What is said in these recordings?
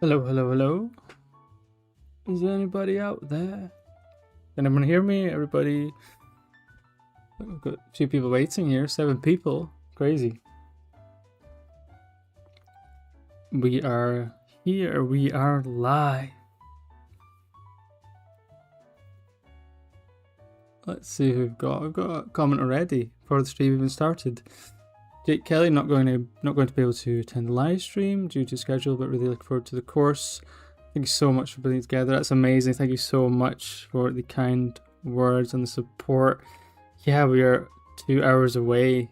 Hello, hello, hello. Is there anybody out there? Can anyone hear me? Everybody. I've got a few people waiting here. 7 people. Crazy. We are here. We are live. Let's see who we've got. I've got a comment already before the stream even started. Jake Kelly not going to be able to attend the live stream due to schedule, but really look forward to the course. Thank you so much for putting it together. That's amazing. Thank you so much for the kind words and the support. Yeah, we are 2 hours away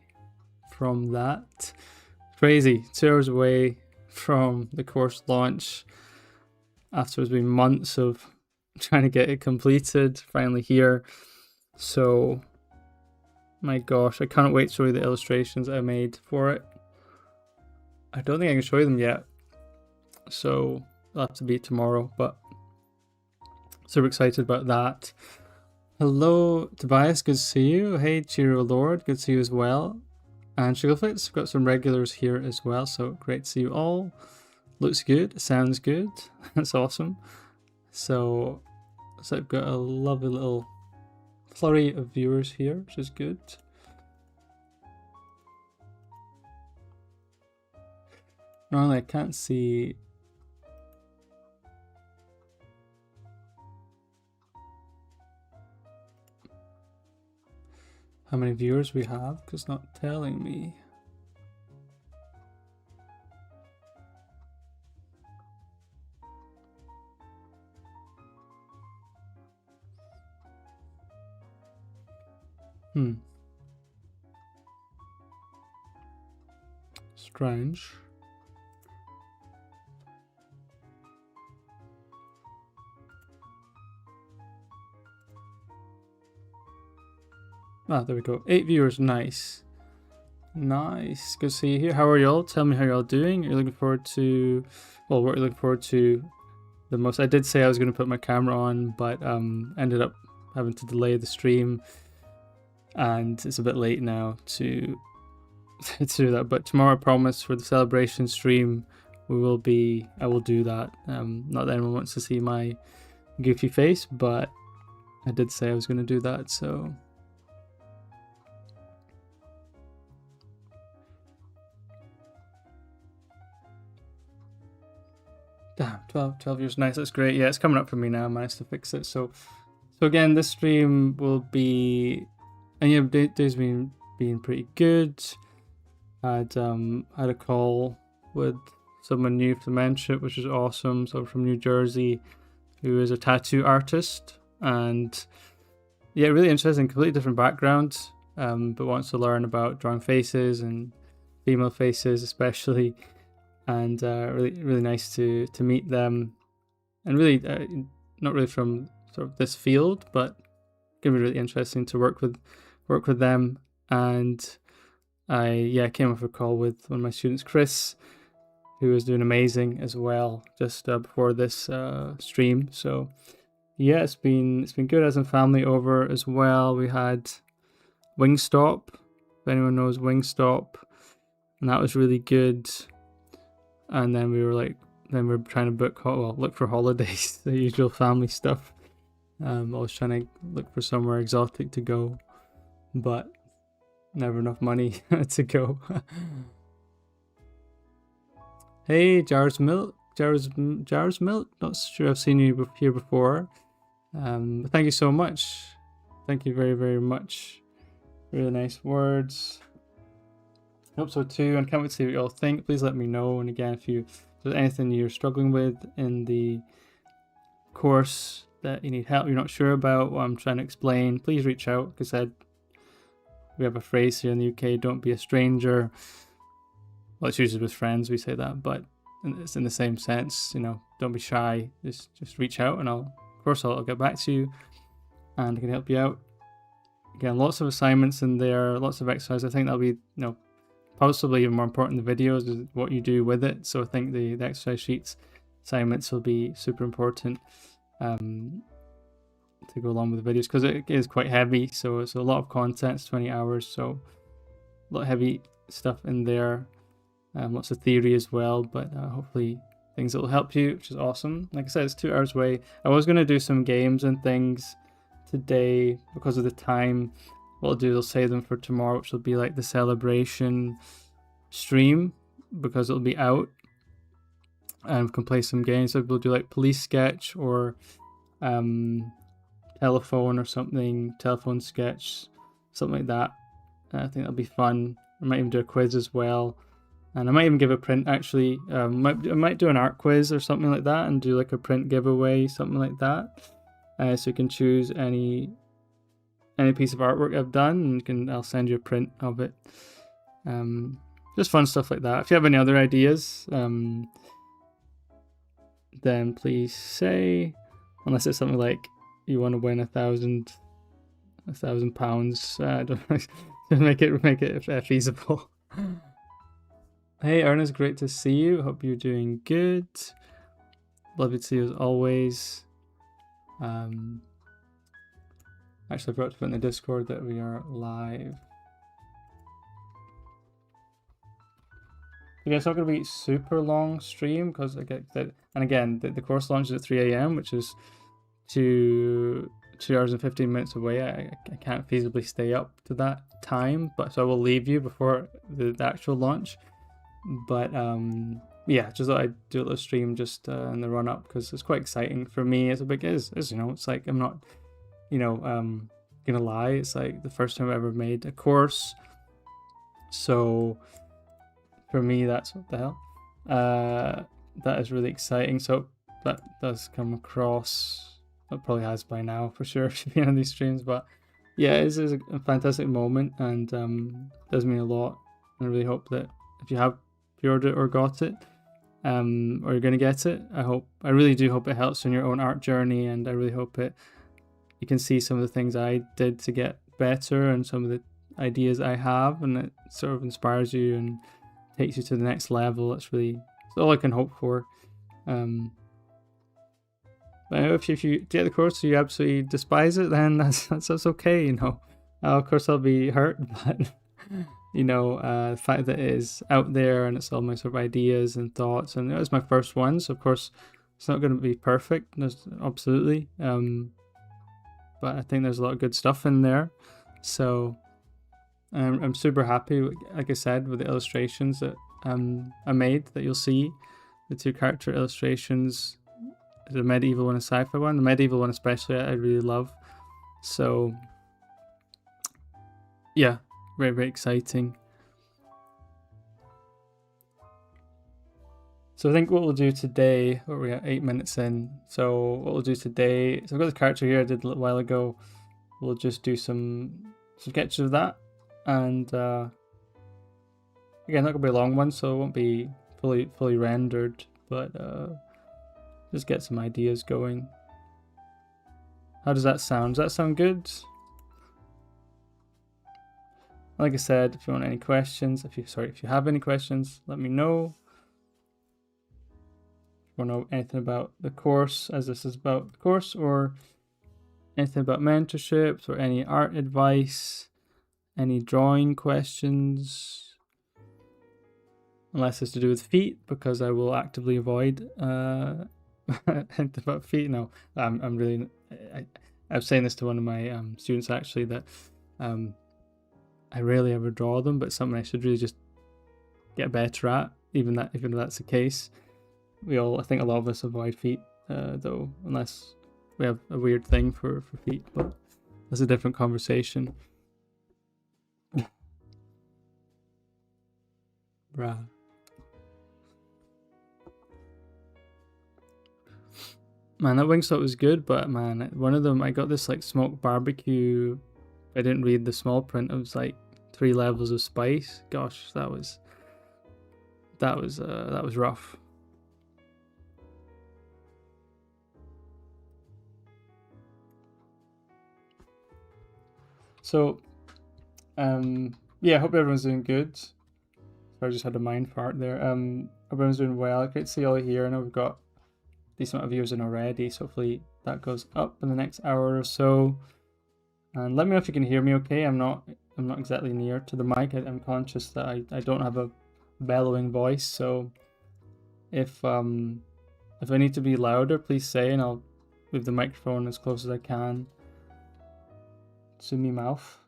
from that. Crazy. 2 hours away from the course launch after it's been months of trying to get it completed. Finally here. So, my gosh, I can't wait to show you the illustrations I made for it. I don't think I can show you them yet. So, it'll have to be tomorrow, but super excited about that. Hello, Tobias, good to see you. Hey, Chiro Lord, good to see you as well. And Sugarflits, we've got some regulars here as well, so great to see you all. Looks good, sounds good, that's awesome. So I've got a lovely little flurry of viewers here, which is good. Normally I can't see how many viewers we have because it's not telling me. Strange. Ah, there we go. 8 viewers, nice. Nice, good to see you here. How are y'all? Tell me how y'all doing. You're looking forward to, well, what are you looking forward to the most? I did say I was going to put my camera on, but ended up having to delay the stream, and it's a bit late now to do that. But tomorrow, I promise, for the celebration stream, I will do that. Not that anyone wants to see my goofy face, but I did say I was going to do that, so. Damn, 12 years, nice, that's great. Yeah, it's coming up for me now. I managed to fix it. So again, this stream will be, and yeah, day's been pretty good. Had a call with someone new for the mentorship, which is awesome. So from New Jersey, who is a tattoo artist, and yeah, really interesting, completely different background, but wants to learn about drawing faces and female faces especially. And really nice to meet them, and really not really from sort of this field, but gonna be really interesting to work with them. And I came off a call with one of my students, Chris, who is doing amazing as well just before this stream. So yeah, it's been good. As some family over as well. We had Wingstop, if anyone knows Wingstop, and that was really good. And then we were trying to look for holidays, the usual family stuff. I was trying to look for somewhere exotic to go, but never enough money to go. Hey, Jar's Milk. Not sure I've seen you here before. But thank you so much. Thank you very, very much. Really nice words. I hope so too, and can't wait to see what you all think. Please let me know. And again, if there's anything you're struggling with in the course that you need help, you're not sure about what I'm trying to explain, please reach out. Like I said, we have a phrase here in the UK: "Don't be a stranger." Well, it's usually with friends we say that, but it's in the same sense. Don't be shy. Just reach out, and I'll get back to you, and I can help you out. Again, lots of assignments in there, lots of exercise. I think that'll be possibly even more important than the videos is what you do with it. So I think the exercise sheets assignments will be super important to go along with the videos, because it is quite heavy. So it's a lot of content. It's 20 hours, so a lot of heavy stuff in there. Lots of theory as well, but hopefully things that will help you, which is awesome. Like I said, it's 2 hours away. I was going to do some games and things today because of the time. What I'll do is I'll save them for tomorrow, which will be like the celebration stream, because it'll be out and we can play some games. So we'll do like police sketch or telephone or something, telephone sketch, something like that. I think that'll be fun. I might even do a quiz as well, and I might even give a print actually. I might do an art quiz or something like that and do like a print giveaway, something like that. So you can choose any piece of artwork I've done, and I'll send you a print of it. Just fun stuff like that. If you have any other ideas, then please say, unless it's something like you want to win £1,000. Don't know, make it feasible. Hey Ernest, great to see you. Hope you're doing good. Lovely to see you as always. Actually, I forgot to put in the Discord that we are live. Yeah, it's not going to be super long stream because I get that, and again, the course launches at 3 a.m, which is 2 hours and 15 minutes away. I can't feasibly stay up to that time, but so I will leave you before the actual launch. But yeah, just thought I'd do a little stream just in the run up because it's quite exciting for me. It's it's like I'm not, gonna lie. It's like the first time I ever made a course, so for me that's what the hell. That is really exciting. So that does come across. It probably has by now for sure if you've been on these streams, but yeah, it is a fantastic moment and does mean a lot. And I really hope that if you have pre-ordered it or got it, or you're gonna get it, I really do hope it helps in your own art journey, and I really hope you can see some of the things I did to get better and some of the ideas I have, and it sort of inspires you and takes you to the next level. It's all I can hope for. But if you get the course and you absolutely despise it, then that's okay, of course I'll be hurt, but the fact that it is out there and it's all my sort of ideas and thoughts, and it was my first one, so of course it's not going to be perfect, absolutely, but I think there's a lot of good stuff in there. So I'm super happy, like I said, with the illustrations that I made, that you'll see the 2 character illustrations, the medieval one and sci-fi one. The medieval one especially I really love. So yeah, very, very exciting. So I think what we'll do today, we at 8 minutes in, so what we'll do today, so I've got the character here I did a little while ago. We'll just do some sketches of that, and again, not gonna be a long one, so it won't be fully rendered, but just get some ideas going. How does that sound? Does that sound good? Like I said, if you want any questions, if you have any questions, let me know. If you want to know anything about the course, as this is about the course, or anything about mentorships, or any art advice, any drawing questions, unless it's to do with feet, because I will actively avoid about feet. No, I'm really. I was saying this to one of my students actually, that I rarely ever draw them, but something I should really just get better at. Even if that's the case, I think a lot of us avoid feet, though, unless we have a weird thing for feet. But that's a different conversation. Bruh. Man, that Wingstop was good, but man, one of them, I got this like smoked barbecue. I didn't read the small print. It was like 3 levels of spice. Gosh, that was rough. So, yeah, I hope everyone's doing good. So I just had a mind fart there. Hope everyone's doing well. Great to see you all here. I know we've got decent amount of viewers in already, so hopefully that goes up in the next hour or so. And let me know if you can hear me okay. I'm not exactly near to the mic. I'm conscious that I don't have a bellowing voice, so if If I need to be louder, please say, and I'll move the microphone as close as I can to me mouth.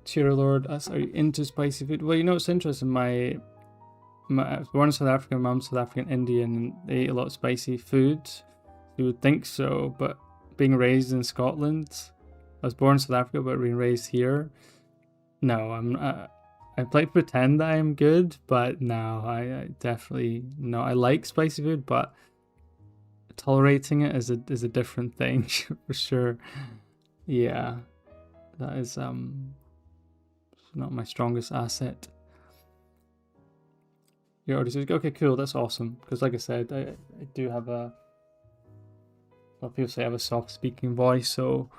Cheer Lord, are you into spicy food? Well, you know, it's interesting. I was born in South Africa, my mom's South African Indian, and they eat a lot of spicy food. You would think so, but being raised in Scotland, I was born in South Africa, but being raised here, no, I like to pretend that I'm good, but no, I definitely no. I like spicy food, but tolerating it is a different thing for sure. Yeah, that is not my strongest asset. You're already said, okay, cool, that's awesome. Because like I said, I do have a lot of people say I have a soft speaking voice, so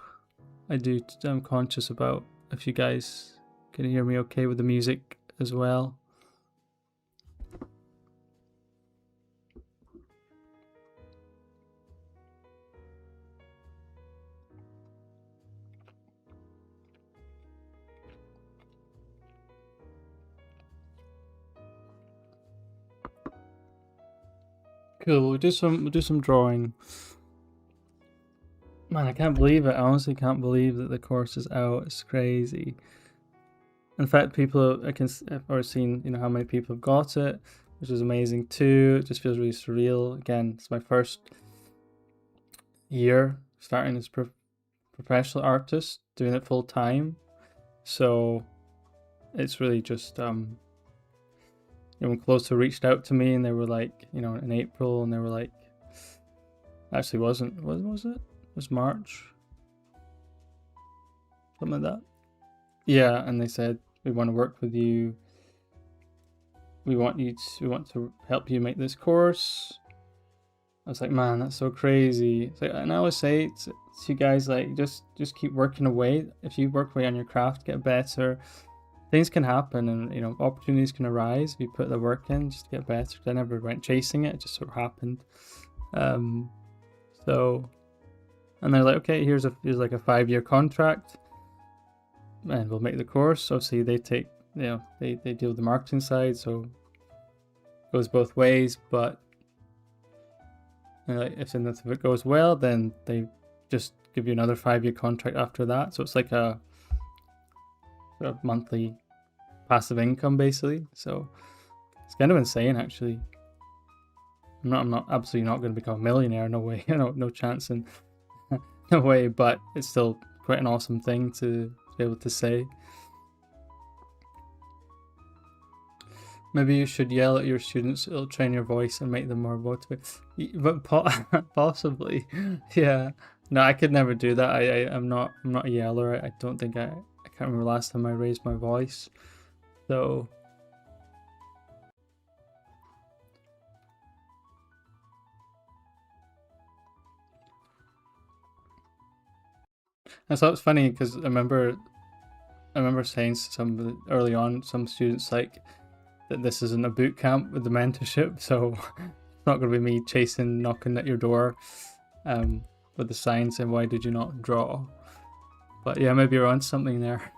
I'm conscious about if you guys can hear me okay with the music as well. Cool, we'll do some drawing. Man, I can't believe it. I honestly can't believe that the course is out. It's crazy. In fact, I've already seen, how many people have got it, which is amazing too. It just feels really surreal. Again, it's my first year starting as professional artist, doing it full time. So it's really just when Closer reached out to me and they were like, in April, and they were like, actually wasn't, was it? It was March, something like that. Yeah, and they said, we want to work with you. We want to help you make this course. I was like, man, that's so crazy. It's like, and I always say to you guys, like, just keep working away. If you work away on your craft, get better. Things can happen, and opportunities can arise if you put the work in just to get better. I never went chasing it; it just sort of happened. So, and they're like, okay, here's like a 5-year contract, and we'll make the course. Obviously, they take, they deal with the marketing side, so it goes both ways. But if it goes well, then they just give you another 5-year contract after that. So it's like a sort of monthly passive income, basically. So it's kind of insane, actually. I'm not absolutely not going to become a millionaire. No way. No chance, and no way. But it's still quite an awesome thing to be able to say. Maybe you should yell at your students. It'll train your voice and make them more motivated. But possibly, yeah. No, I could never do that. I'm not a yeller. I don't think I can't remember last time I raised my voice. So and so it's funny because I remember saying to early on some students like that this isn't a boot camp with the mentorship, so it's not going to be me knocking at your door with the sign saying, why did you not draw? But yeah, maybe you're on something there.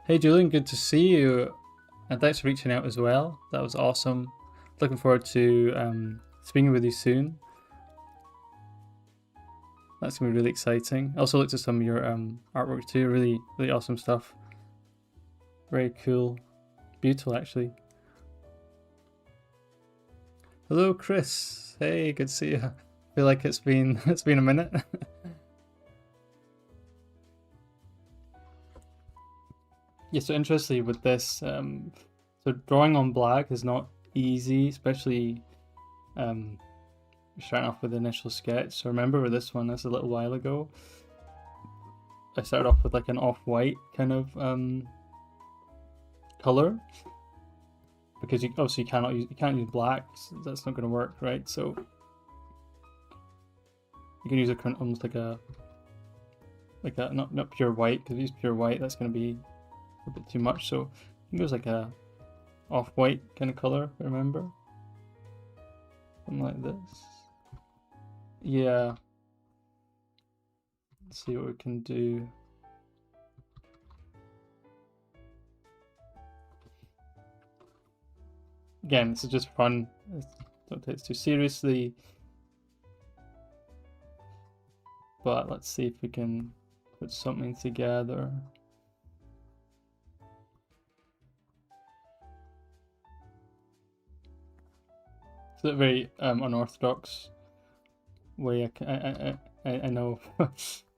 Hey Julian, good to see you, and thanks for reaching out as well. That was awesome. Looking forward to speaking with you soon. That's gonna be really exciting. I also looked at some of your artwork too. Really, really awesome stuff. Very cool, beautiful actually. Hello, Chris. Hey, good to see you. I feel like it's been a minute. Yeah, so interestingly with this, so drawing on black is not easy, especially starting off with the initial sketch. So remember with this one, that's a little while ago. I started off with like an off-white kind of color, because you can't use black. So that's not going to work, right? So you can use almost like a not pure white, because if you use pure white, that's going to be a bit too much. So it goes like a off-white kind of color. Remember, something like this. Yeah. Let's see what we can do. Again, this is just fun. Don't take it too seriously. But let's see if we can put something together. It's a very unorthodox way. I know,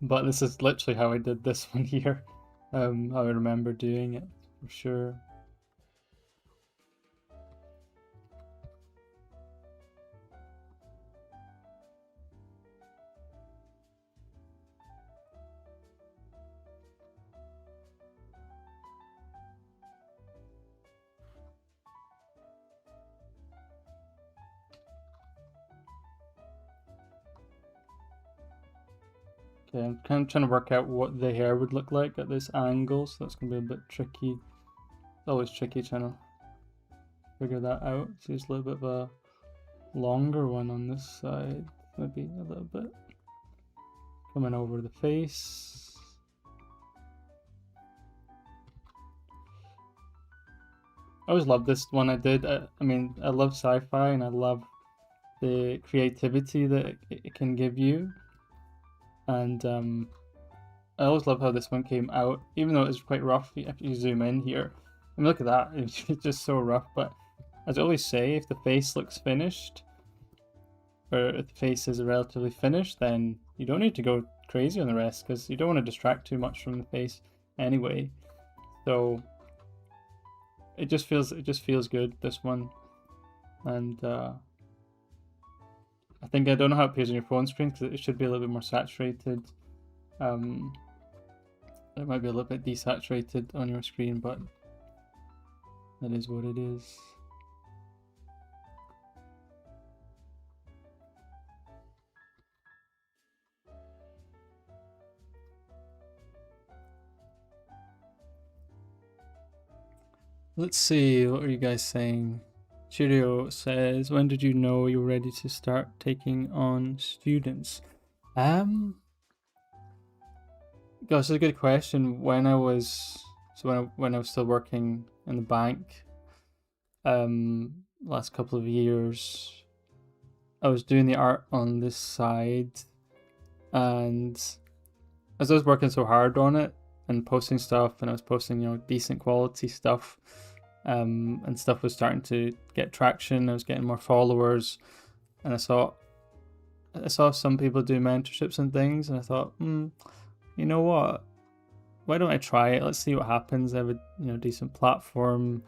but this is literally how I did this one here. How I remember doing it for sure. Okay, I'm kind of trying to work out what the hair would look like at this angle, so that's going to be a bit tricky. It's always tricky trying to figure that out. So there's a little bit of a longer one on this side, maybe a little bit coming over the face. I always loved this one I did. I mean, I love sci-fi and I love the creativity that it can give you. And I always love how this one came out, even though it's quite rough. If you zoom in here, I mean, look at that. It's just so rough. But as I always say, if the face looks finished, or if the face is relatively finished, then you don't need to go crazy on the rest, because you don't want to distract too much from the face anyway. So it just feels good, this one. And I think, I don't know how it appears on your phone screen, because it should be a little bit more saturated. It might be a little bit desaturated on your screen, but that is what it is. Let's see, what are you guys saying? Cheerio says, when did you know you were ready to start taking on students? Gosh, that's a good question. When I was still working in the bank, last couple of years, I was doing the art on this side, and as I was working so hard on it and posting stuff, and I was posting, decent quality stuff, and stuff was starting to get traction. I was getting more followers, and I saw some people do mentorships and things, and I thought, you know what? Why don't I try it? Let's see what happens. I have a decent platform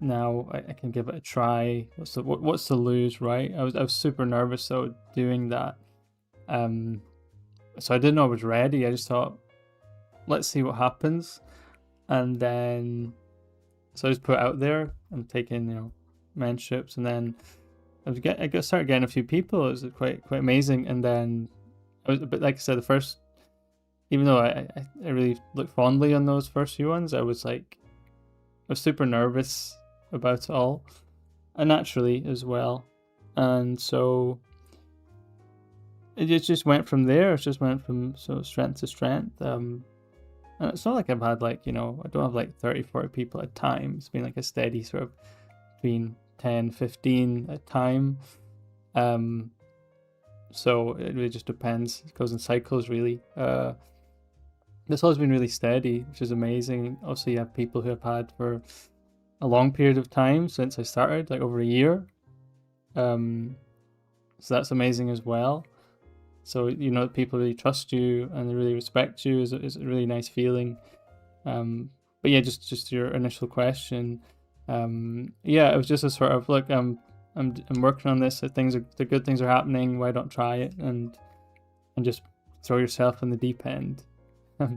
now. I can give it a try. What's to lose, right? I was super nervous though doing that. So I didn't know I was ready. I just thought, let's see what happens, and then so I just put it out there and taking mentorships, and then I started getting a few people. It was quite amazing, and then I was, but like I said, the first, even though I really look fondly on those first few ones, I was super nervous about it all, and naturally as well, and so it just went from there. It just went from strength to strength. And it's not like I've had I don't have like 30, 40 people at a time. It's been like a steady sort of between 10, 15 at a time. So it really just depends. It goes in cycles, really. It's always been really steady, which is amazing. Also, you have people who have had for a long period of time since I started, like over a year. So that's amazing as well. So people really trust you and they really respect you is a really nice feeling. But yeah, just your initial question. Yeah, it was just a sort of, look, I'm working on this. The good things are happening. Why don't try it and just throw yourself in the deep end?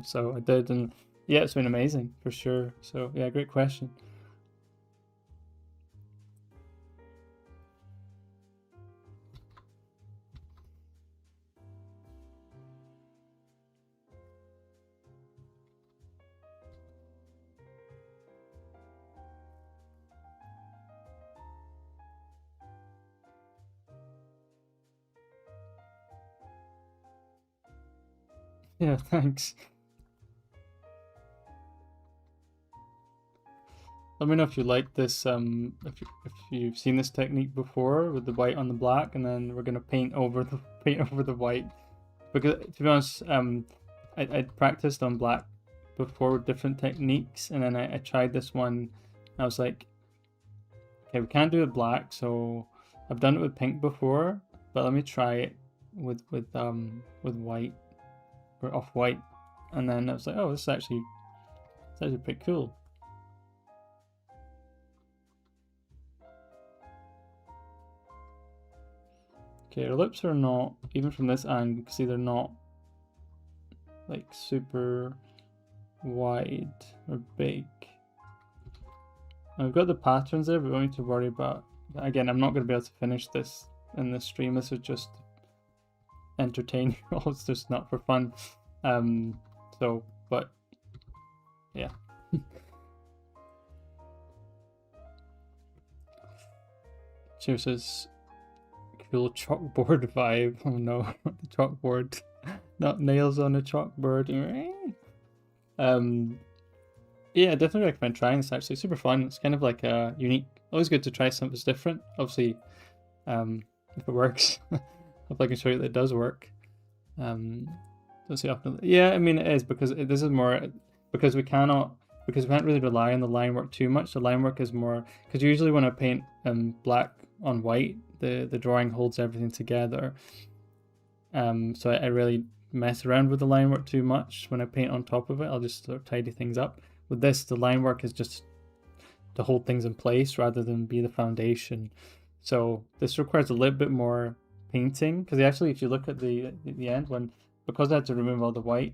So I did, and yeah, it's been amazing for sure. So yeah, great question. Yeah, thanks. Let me know if you like this, if you've seen this technique before with the white on the black, and then we're gonna paint over the white. Because to be honest, I'd practiced on black before with different techniques, and then I tried this one. I was like, okay, we can't do it black, so I've done it with pink before, but let me try it with white or off white, and then I was like, oh, this is actually pretty cool. Okay, our lips are not, even from this angle, you can see they're not like super wide or big. And we've got the patterns there, but we don't need to worry about, again, I'm not going to be able to finish this in this stream. This is just entertain you all, it's just not for fun. So, but yeah. Cheers says, cool chalkboard vibe. Oh no, not the chalkboard. Not nails on a chalkboard. Yeah, definitely recommend trying this. Actually, super fun. It's kind of like a unique. Always good to try something that's different. Obviously, if it works, if I can show you that it does work. Don't see often. Yeah, I mean it is because this is more because we can't really rely on the line work too much. The line work is more because usually when I paint black on white, the drawing holds everything together. So I really mess around with the line work too much. When I paint on top of it, I'll just sort of tidy things up. With this, the line work is just to hold things in place rather than be the foundation. So this requires a little bit more painting because actually, if you look at the end, because I had to remove all the white,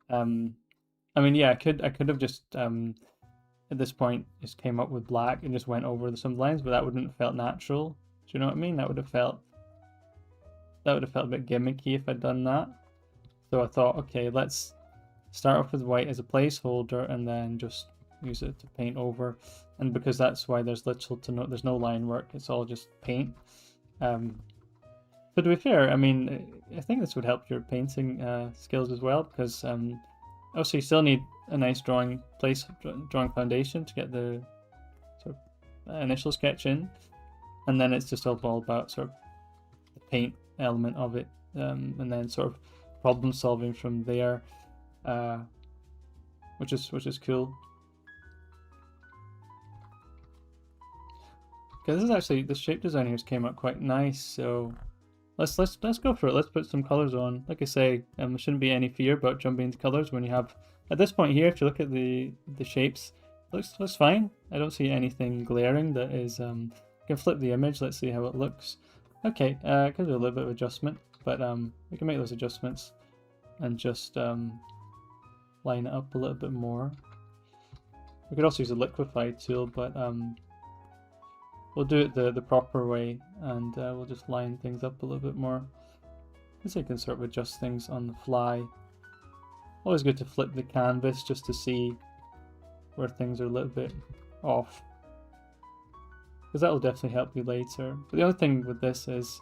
I mean, yeah, I could have just at this point just came up with black and just went over some lines, but that wouldn't have felt natural. Do you know what I mean? That would have felt a bit gimmicky if I'd done that. So I thought, okay, let's start off with white as a placeholder and then just use it to paint over. And because that's why there's there's no line work, it's all just paint. But to be fair, I mean, I think this would help your painting skills as well, because also you still need a nice drawing foundation to get the sort of initial sketch in, and then it's just all about sort of the paint element of it, and then sort of problem solving from there, which is cool. Okay, this is actually, the shape design here came out quite nice, so let's go for it. Let's put some colors on. Like I say, there shouldn't be any fear about jumping into colors when you have, at this point here, if you look at the shapes, looks fine. I don't see anything glaring that is, you can flip the image, let's see how it looks. Okay, I could do a little bit of adjustment, but we can make those adjustments and just line it up a little bit more. We could also use a liquify tool, but we'll do it the proper way, and we'll just line things up a little bit more. So you can sort of adjust things on the fly. Always good to flip the canvas just to see where things are a little bit off, because that will definitely help you later. But the other thing with this is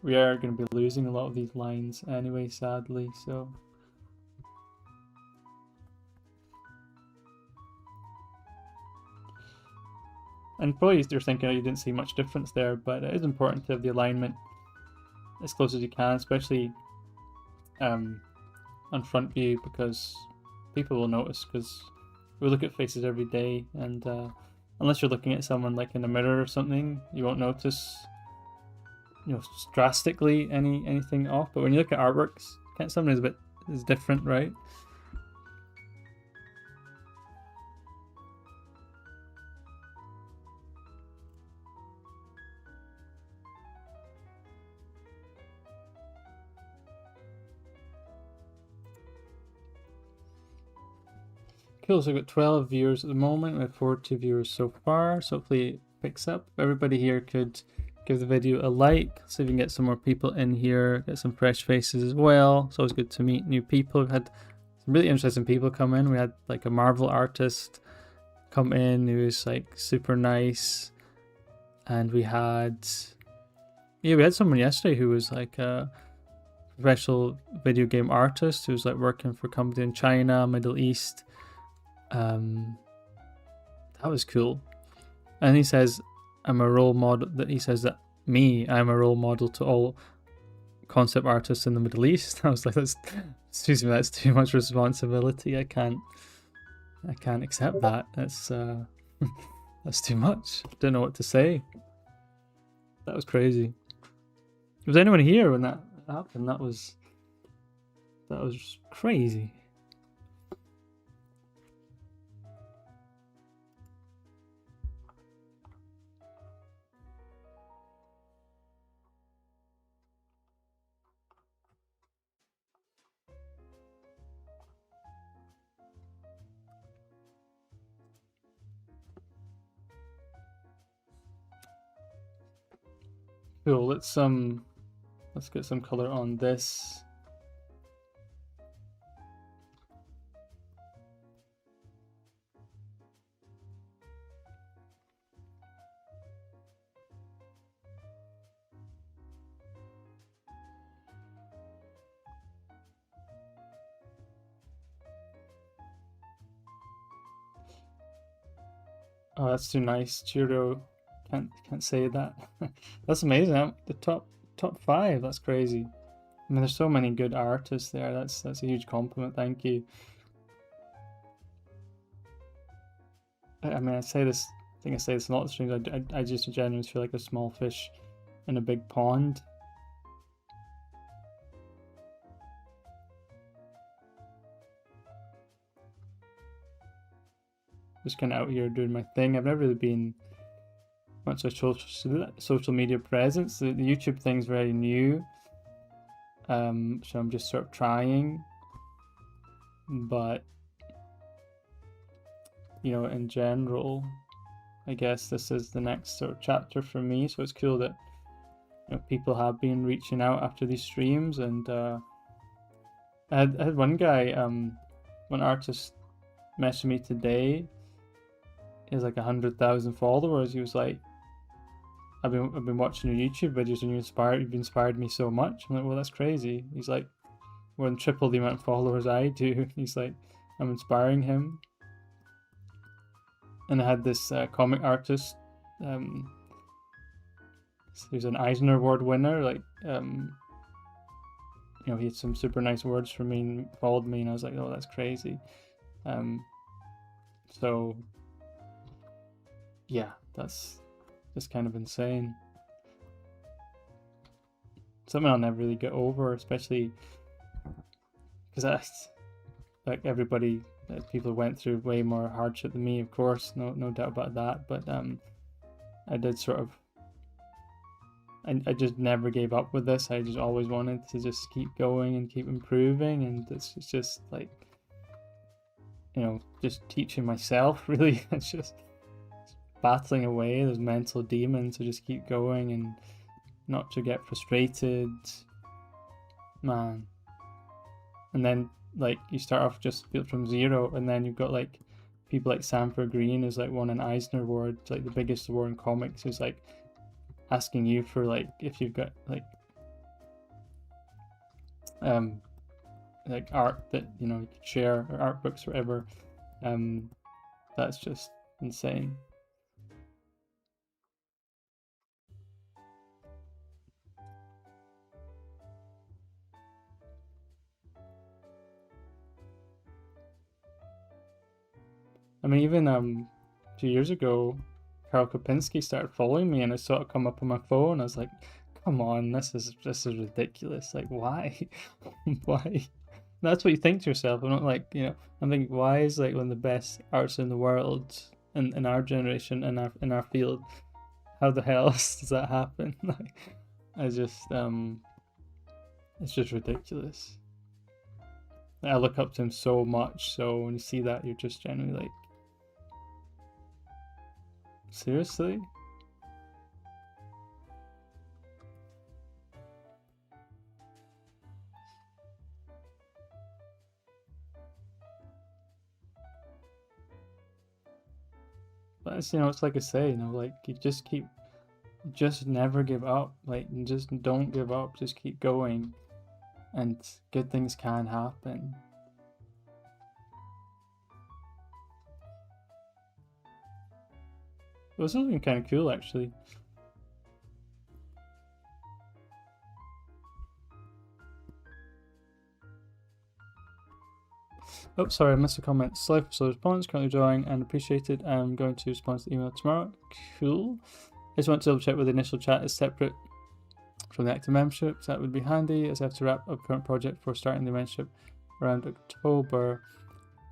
we are going to be losing a lot of these lines anyway, sadly, so and probably you're thinking, oh, you didn't see much difference there, but it is important to have the alignment as close as you can, especially on front view, because people will notice, because we look at faces every day, and unless you're looking at someone like in a mirror or something, you won't notice, you know, drastically anything off. But when you look at artworks, something is different, right? Cool, so we've got 12 viewers at the moment. We have 42 viewers so far, so hopefully it picks up. Everybody here could give the video a like, see if we can get some more people in here, get some fresh faces as well. It's always good to meet new people. We've had some really interesting people come in. We had like a Marvel artist come in who was like super nice, and we had someone yesterday who was like professional video game artist who's like working for a company in China, Middle East. That was cool. And he says I'm a role model. That he says that I'm a role model to all concept artists in the Middle East. I was like, excuse me, that's too much responsibility. I can't accept that. That's that's too much. Don't know what to say. That was crazy. Was anyone here when that happened? That was crazy. Cool. Let's get some color on this. Oh, that's too nice, Chiro. Can't say that. That's amazing. The top 5. That's crazy. I mean, there's so many good artists there. That's a huge compliment. Thank you. I mean, I say this. I think I say this in a lot of streams. I just genuinely feel like a small fish in a big pond. Just kind of out here doing my thing. I've never really been much of a social media presence. The YouTube thing's very new, so I'm just sort of trying. But you know, in general, I guess this is the next sort of chapter for me. So it's cool that people have been reaching out after these streams, and I had one guy, one artist, messaged me today. He has like 100,000 followers. He was like, I've been watching your YouTube videos and you've inspired me so much. I'm like, well, that's crazy. He's like, more than triple the amount of followers I do. He's like, I'm inspiring him. And I had this comic artist, who's an Eisner Award winner. Like, he had some super nice words for me and followed me, and I was like, oh, that's crazy. So yeah, that's just kind of insane. Something I'll never really get over, especially because like everybody, people went through way more hardship than me, of course, no doubt about that. But I did sort of, I just never gave up with this. I just always wanted to just keep going and keep improving, and it's just like, just teaching myself really. It's just battling away those mental demons to just keep going and not to get frustrated, man. And then like you start off just from zero, and then you've got like people like Sanford Green, who's like won an Eisner Award, like the biggest award in comics, who's like asking you for like if you've got like art that you could share, or art books, whatever. That's just insane. I mean, even a few years ago, Karl Kopinski started following me, and I saw it come up on my phone. I was like, "Come on, this is ridiculous! Like, why, why?" That's what you think to yourself. I'm not like, I'm thinking, why is like one of the best artists in the world in our generation, in our field? How the hell does that happen? Like, I just it's just ridiculous. I look up to him so much, so when you see that, you're just generally like, seriously? But it's, it's like I say, like you just never give up. Like, just don't give up. Just keep going. and good things can happen. It was something kind of cool, actually. Oh, sorry, I missed a comment. Slow response, currently drawing and appreciated. I'm going to respond to the email tomorrow. Cool. I just want to double check whether the initial chat is separate from the active membership. So that would be handy, as I have to wrap up current project before starting the membership around October.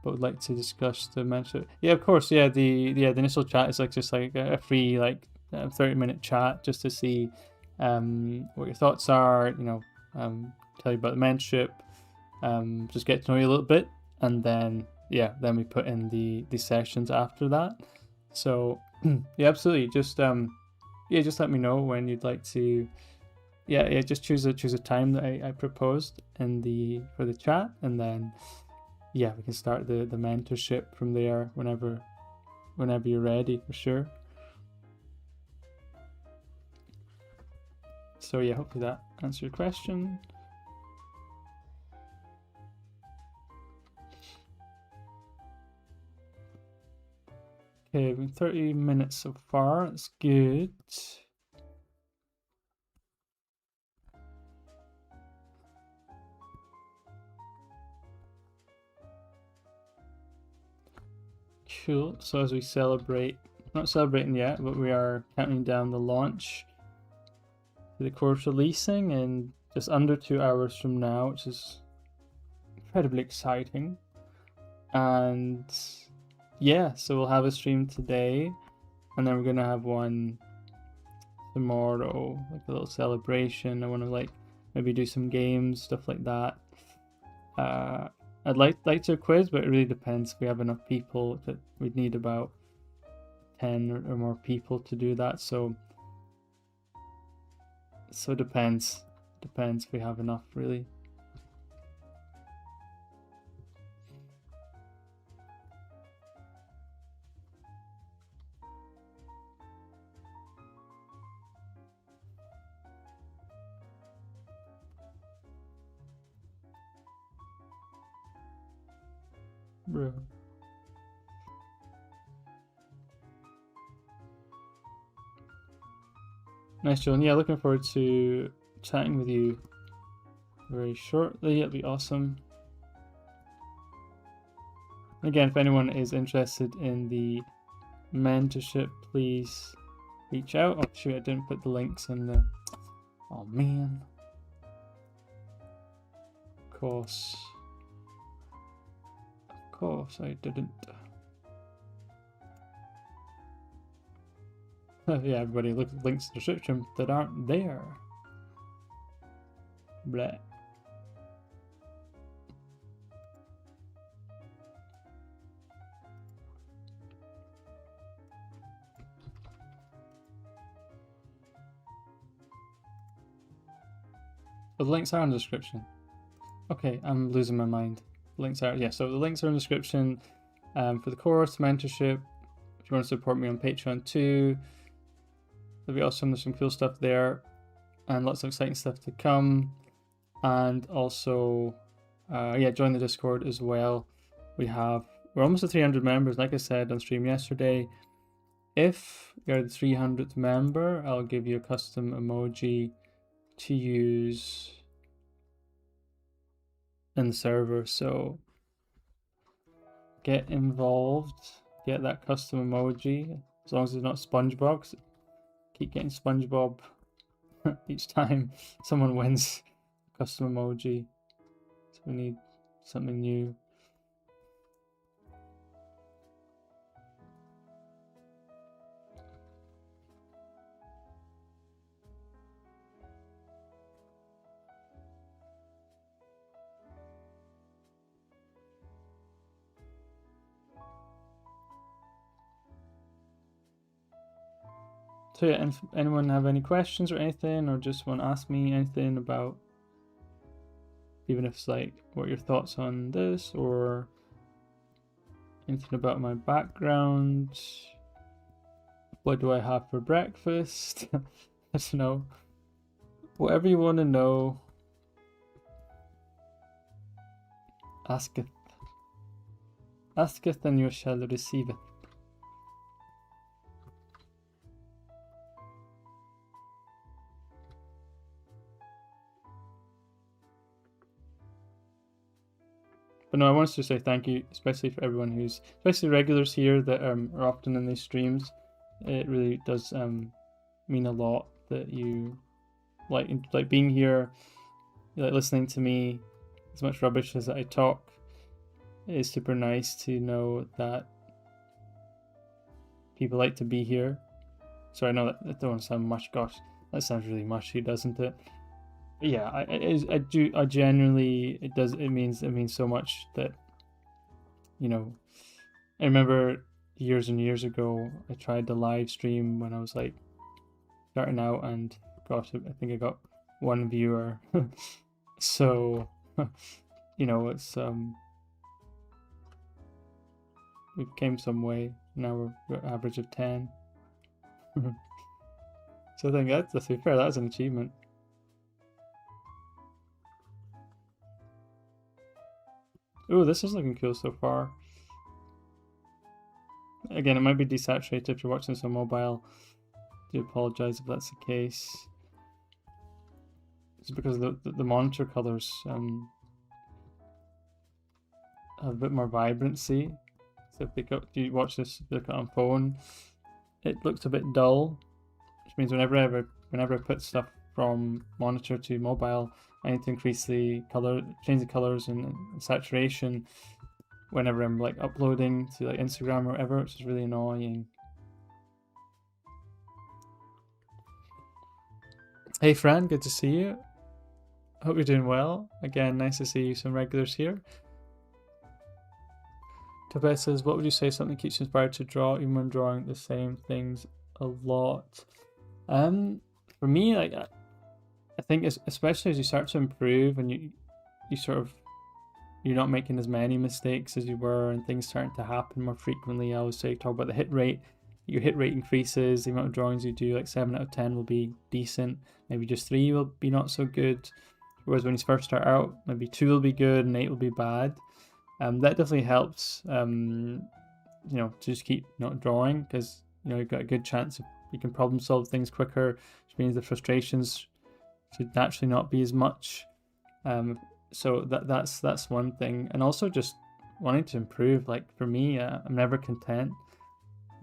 But would like to discuss the membership. Yeah, of course. Yeah, the initial chat is like just like a free 30-minute chat just to see what your thoughts are. You know, tell you about the membership. Just get to know you a little bit. And then then we put in the sessions after that. So yeah, absolutely. Just just let me know when you'd like to. Just choose a time that I proposed for the chat, and then we can start the mentorship from there whenever you're ready, for sure. So yeah, hopefully that answered your question. Okay, been 30 minutes so far. That's good. Cool. So as we celebrate, not celebrating yet, but we are counting down the launch to the course releasing in just under 2 hours from now, which is incredibly exciting. And so we'll have a stream today, and then we're gonna have one tomorrow, like a little celebration. I want to maybe do some games, stuff like that. I'd like to quiz, but it really depends if we have enough people. That we'd need about 10 or more people to do that. So it depends if we have enough, really. Bro. Nice, John. Yeah, looking forward to chatting with you very shortly. It'll be awesome. Again, if anyone is interested in the mentorship, please reach out. Oh shoot, I didn't put the links in the... Oh man. Of course I didn't. Yeah, everybody look at links in the description that aren't there. Bleh. But the links are in the description. Okay, I'm losing my mind. Links are, so the links are in the description for the course, mentorship. If you want to support me on Patreon too, there'll be awesome. There's some cool stuff there and lots of exciting stuff to come. And also, join the Discord as well. We're almost at 300 members, like I said on stream yesterday. If you're the 300th member, I'll give you a custom emoji to use in the server. So get involved, get that custom emoji, as long as it's not SpongeBob. 'Cause keep getting SpongeBob each time someone wins a custom emoji. So we need something new. So yeah, anyone have any questions or anything, or just want to ask me anything about, even if it's like what your thoughts on this, or anything about my background, what do I have for breakfast? I don't know. Whatever you want to know, Asketh. Asketh and you shall receive it. But no, I wanted to say thank you, especially for everyone who's, especially regulars here that are often in these streams. It really does mean a lot that you like being here, like listening to me, as much rubbish as I talk. It's super nice to know that people like to be here. So I know that I don't want to sound much. Gosh, that sounds really mushy, doesn't it? Yeah, I genuinely, it means so much that, you know, I remember years and years ago I tried to live stream when I was like starting out, and gosh, I think I got one viewer. So you know, it's we've came some way. Now we're average of 10. So I think that's, to be fair, that's an achievement. Oh, this is looking cool so far. Again, it might be desaturated if you're watching this on mobile. I do apologize if that's the case. It's because the monitor colors have a bit more vibrancy. So if you watch this, look at it on phone, it looks a bit dull, which means whenever I put stuff from monitor to mobile, I need to increase the color, change the colors and saturation whenever I'm like uploading to like Instagram or whatever, which is really annoying. Hey Fran, good to see you. Hope you're doing well. Again, nice to see some regulars here. Tibet says, what would you say something keeps you inspired to draw even when drawing the same things a lot? For me, like I think especially as you start to improve and you sort of, you're not making as many mistakes as you were and things starting to happen more frequently. I always say, talk about the hit rate. Your hit rate increases, the amount of drawings you do, like 7 out of 10 will be decent, maybe just 3 will be not so good. Whereas when you first start out, maybe 2 will be good and 8 will be bad. That definitely helps, you know, to just keep not drawing, because, you know, you've got a good chance of, you can problem solve things quicker, which means the frustrations should naturally not be as much. So that's one thing. And also just wanting to improve. Like for me, I'm never content.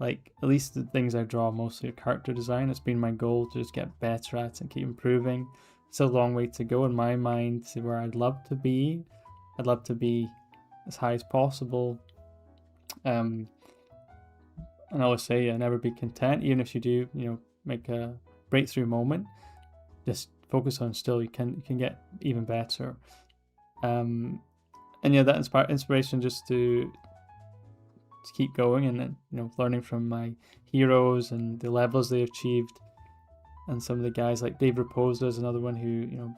Like at least the things I draw, mostly character design, it's been my goal to just get better at it and keep improving. It's a long way to go in my mind to where I'd love to be. I'd love to be as high as possible. And I always say, never be content, even if you do, you know, make a breakthrough moment. Just focus on still you can get even better. And yeah, that inspiration just to keep going and, you know, learning from my heroes and the levels they achieved, and some of the guys like Dave Raposa is another one who, you know,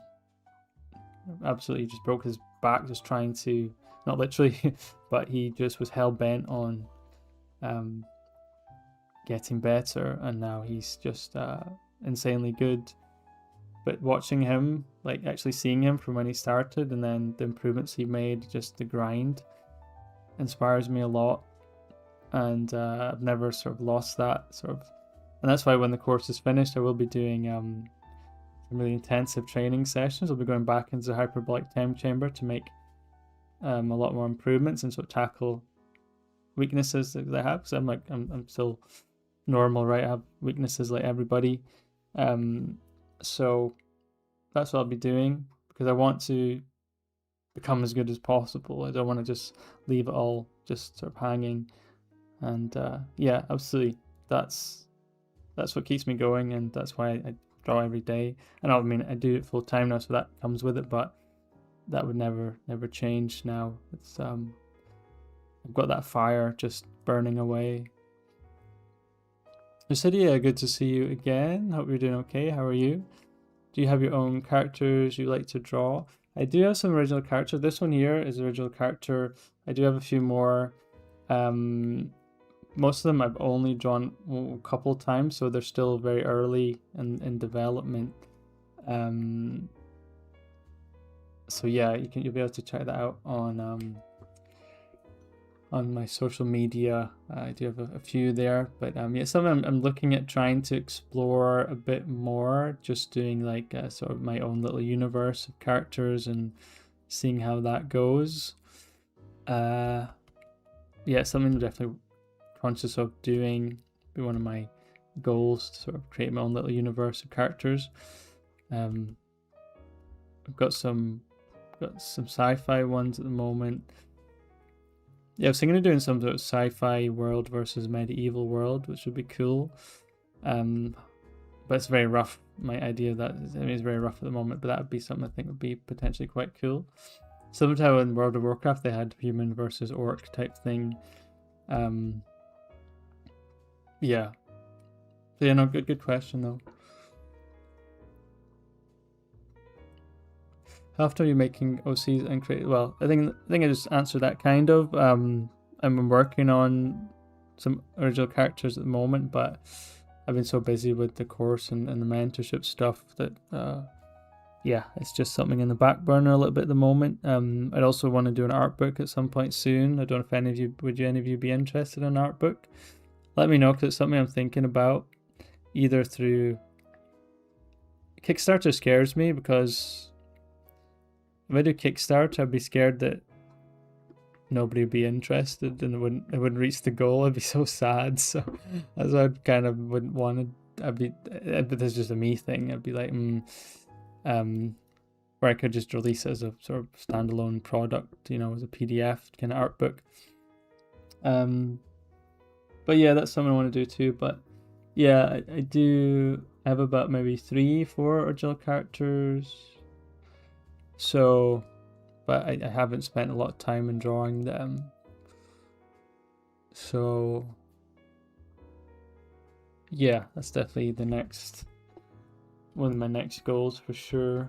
absolutely just broke his back just trying to, not literally, but he just was hell-bent on getting better, and now he's just insanely good. But watching him, like actually seeing him from when he started and then the improvements he made, just the grind, inspires me a lot. And I've never sort of lost that sort of, and that's why when the course is finished, I will be doing some really intensive training sessions. I'll be going back into the hyperbolic time chamber to make a lot more improvements and sort of tackle weaknesses that I have. So I'm still normal, right? I have weaknesses like everybody. So that's what I'll be doing, because I want to become as good as possible. I don't want to just leave it all just sort of hanging. And yeah, absolutely, that's what keeps me going, and that's why I draw every day. And I mean, I do it full time now, so that comes with it, but that would never change now. It's I've got that fire just burning away. Lucidia, good to see you again. Hope you're doing okay. How are you? Do you have your own characters you like to draw? I do have some original characters. This one here is original character. I do have a few more. Most of them I've only drawn a couple times, so they're still very early in development. So yeah, you'll be able to check that out on my social media. I do have a few there, but yeah, something I'm looking at trying to explore a bit more, just doing like sort of my own little universe of characters and seeing how that goes. Yeah, something I'm definitely conscious of doing. Be one of my goals to sort of create my own little universe of characters. I've got some sci-fi ones at the moment. Yeah, I was thinking of doing some sort of sci-fi world versus medieval world, which would be cool. But it's very rough. My idea of that is, I mean, it's very rough at the moment, but that would be something I think would be potentially quite cool. Similar to how in World of Warcraft they had human versus orc type thing. Yeah. So yeah, no, good question though. How often are you making OCs and create? Well, I think I just answered that kind of. I'm working on some original characters at the moment, but I've been so busy with the course and the mentorship stuff that yeah, it's just something in the back burner a little bit at the moment. I'd also want to do an art book at some point soon. I don't know if any of you be interested in an art book? Let me know, because it's something I'm thinking about, either through Kickstarter. Scares me because if I do Kickstarter, I'd be scared that nobody would be interested and it wouldn't reach the goal. I'd be so sad. So that's why I kind of wouldn't want to. But this is just a me thing. I'd be like, where I could just release it as a sort of standalone product, as a PDF kind of art book. But yeah, that's something I want to do too. But yeah, I do have about maybe 3-4 original characters. So, but I haven't spent a lot of time in drawing them. So yeah, that's definitely one of my next goals for sure.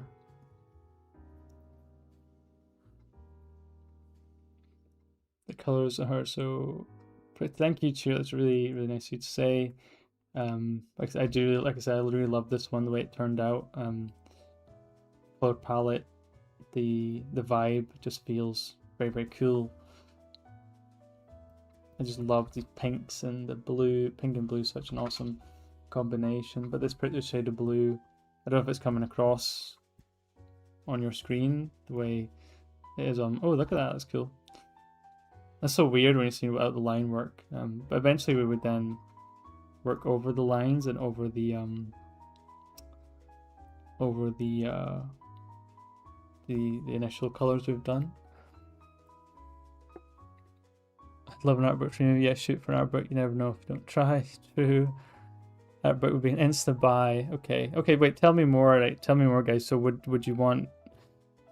The colors are so pretty. Thank you, Cheer. That's really, really nice of you to say. Like I said, I really love this one, the way it turned out. Color palette, the vibe just feels very, very cool. I just love the pinks and the blue. Pink and blue is such an awesome combination. But this particular shade of blue, I don't know if it's coming across on your screen the way it is on. Oh, look at that! That's cool. That's so weird when you see without the line work. But eventually we would then work over the lines and over the initial colors we've done. I'd love an art book from you. Yeah, shoot for an art book. You never know if you don't try. True. Art book would be an insta buy. Okay. Wait. Tell me more. Like, tell me more, guys. So would you want?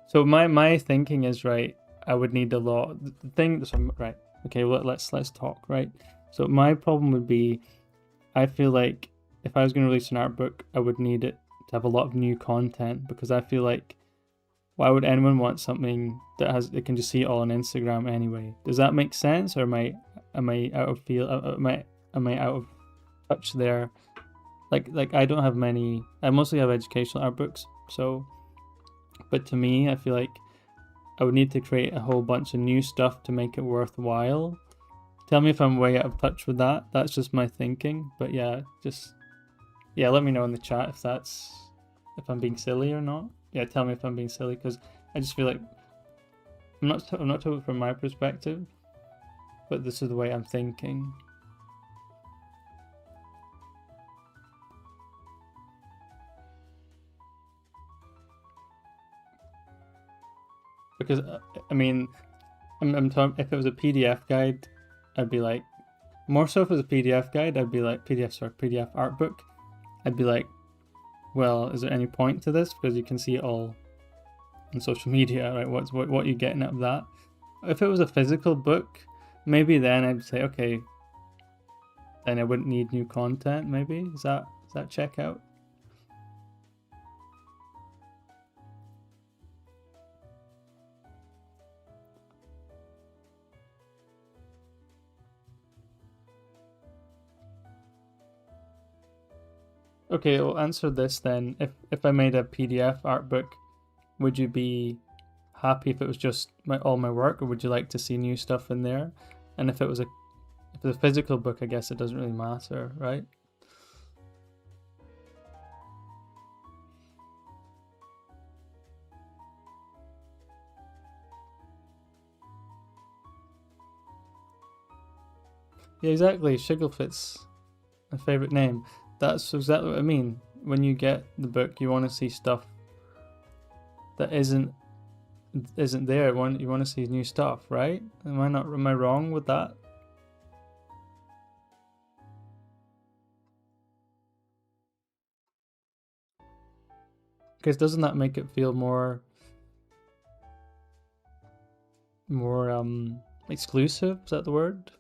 So my thinking is, right, I would need a lot. The thing. So, right. Okay. Well, let's talk. Right. So my problem would be, I feel like if I was going to release an art book, I would need it to have a lot of new content, because I feel like, why would anyone want something that they can just see it all on Instagram anyway? Does that make sense, or am I out of am I out of touch there? Like I don't have many. I mostly have educational art books. So, but to me, I feel like I would need to create a whole bunch of new stuff to make it worthwhile. Tell me if I'm way out of touch with that. That's just my thinking. But yeah, let me know in the chat if I'm being silly or not. Yeah, tell me if I'm being silly, because I just feel like I'm not talking from my perspective, but this is the way I'm thinking. Because I mean, I'm talking, if it was a PDF guide, I'd be like, more so if it was a PDF guide, I'd be like, PDF art book, I'd be like, well, is there any point to this? Because you can see it all on social media, right? What are you getting out of that? If it was a physical book, maybe then I'd say, okay, then I wouldn't need new content. Maybe does that check out? Okay, I'll answer this then. If I made a PDF art book, would you be happy if it was just all my work, or would you like to see new stuff in there? And if it's a physical book, I guess it doesn't really matter, right? Yeah, exactly. Shigglefit's my favorite name. That's exactly what I mean. When you get the book, you want to see stuff that isn't there. You want to see new stuff, right? Am I wrong with that? Because doesn't that make it feel more exclusive? Is that the word?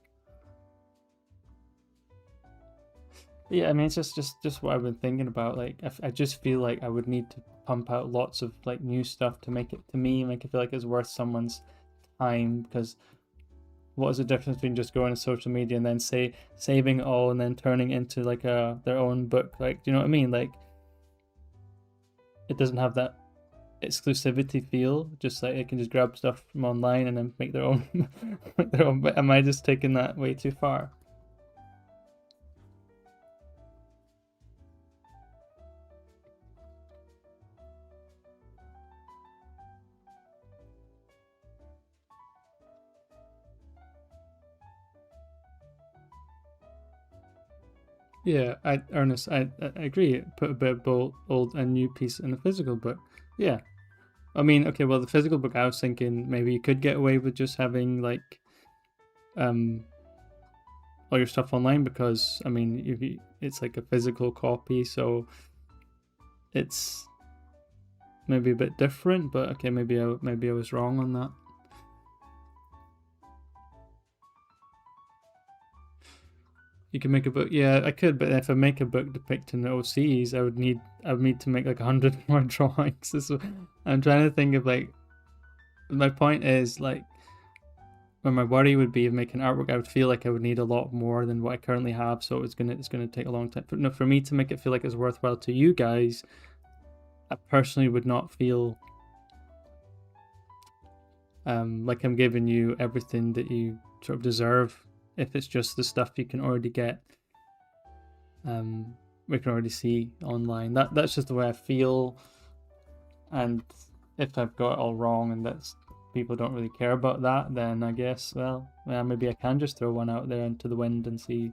Yeah, I mean, it's just what I've been thinking about. Like, I just feel like I would need to pump out lots of like new stuff to make it feel like it's worth someone's time. Because what is the difference between just going to social media and then saving it all and then turning it into like their own book? Like, do you know what I mean? Like, it doesn't have that exclusivity feel. Just like they can just grab stuff from online and then make their own, make their own. But am I just taking that way too far? Yeah, Ernest, I agree. Put a bit of both old and new piece in a physical book. Yeah, I mean, okay, well, the physical book, I was thinking maybe you could get away with just having like um all your stuff online because I mean, it's like a physical copy, so it's maybe a bit different. But okay, maybe I was wrong on that. You can make a book, yeah, I could, but if I make a book depicting the OCs, I would need to make like 100 more drawings. I'm trying to think of like my point is like when my worry would be of making artwork, I would feel like I would need a lot more than what I currently have. So it's gonna take a long time. But no, for me to make it feel like it's worthwhile to you guys, I personally would not feel like I'm giving you everything that you sort of deserve if it's just the stuff you can already get. We can already see online. That's just the way I feel, and if I've got it all wrong and that's people don't really care about that, then I guess well, yeah, maybe I can just throw one out there into the wind and see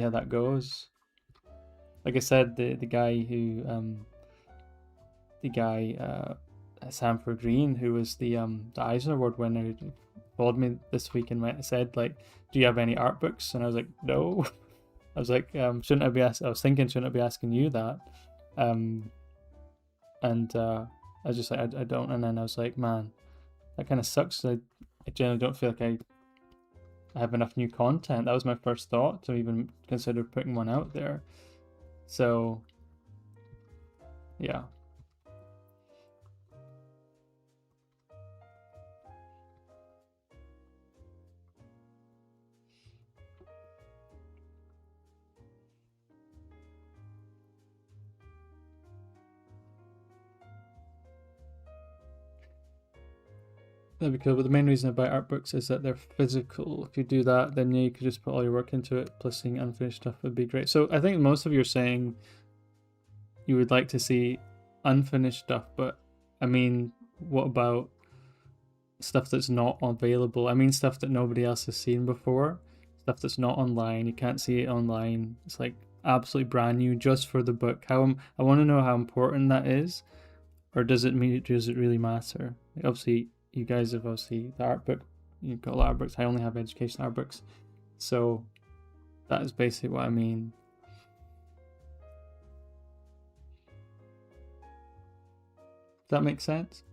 how that goes. Like I said, the guy Sanford Green, who was the Eisner Award winner, called me this week and said like, "Do you have any art books?" And I was like, "No." I was like, "Shouldn't I be I was thinking, shouldn't I be asking you that?" Um, and I was just like, I don't. And then I was like, man, that kind of sucks. I generally don't feel like I have enough new content. That was my first thought to even consider putting one out there. So, yeah. That'd be cool. But the main reason I buy art books is that they're physical. If you do that, then yeah, you could just put all your work into it. Plus, seeing unfinished stuff would be great. So I think most of you are saying you would like to see unfinished stuff, but I mean, what about stuff that's not available? I mean, stuff that nobody else has seen before, stuff that's not online. You can't see it online. It's like absolutely brand new just for the book. I want to know how important that is, or does it really matter? Like, obviously, you guys have obviously the art book. You've got a lot of books. I only have education art books, so that is basically what I mean. Does that make sense?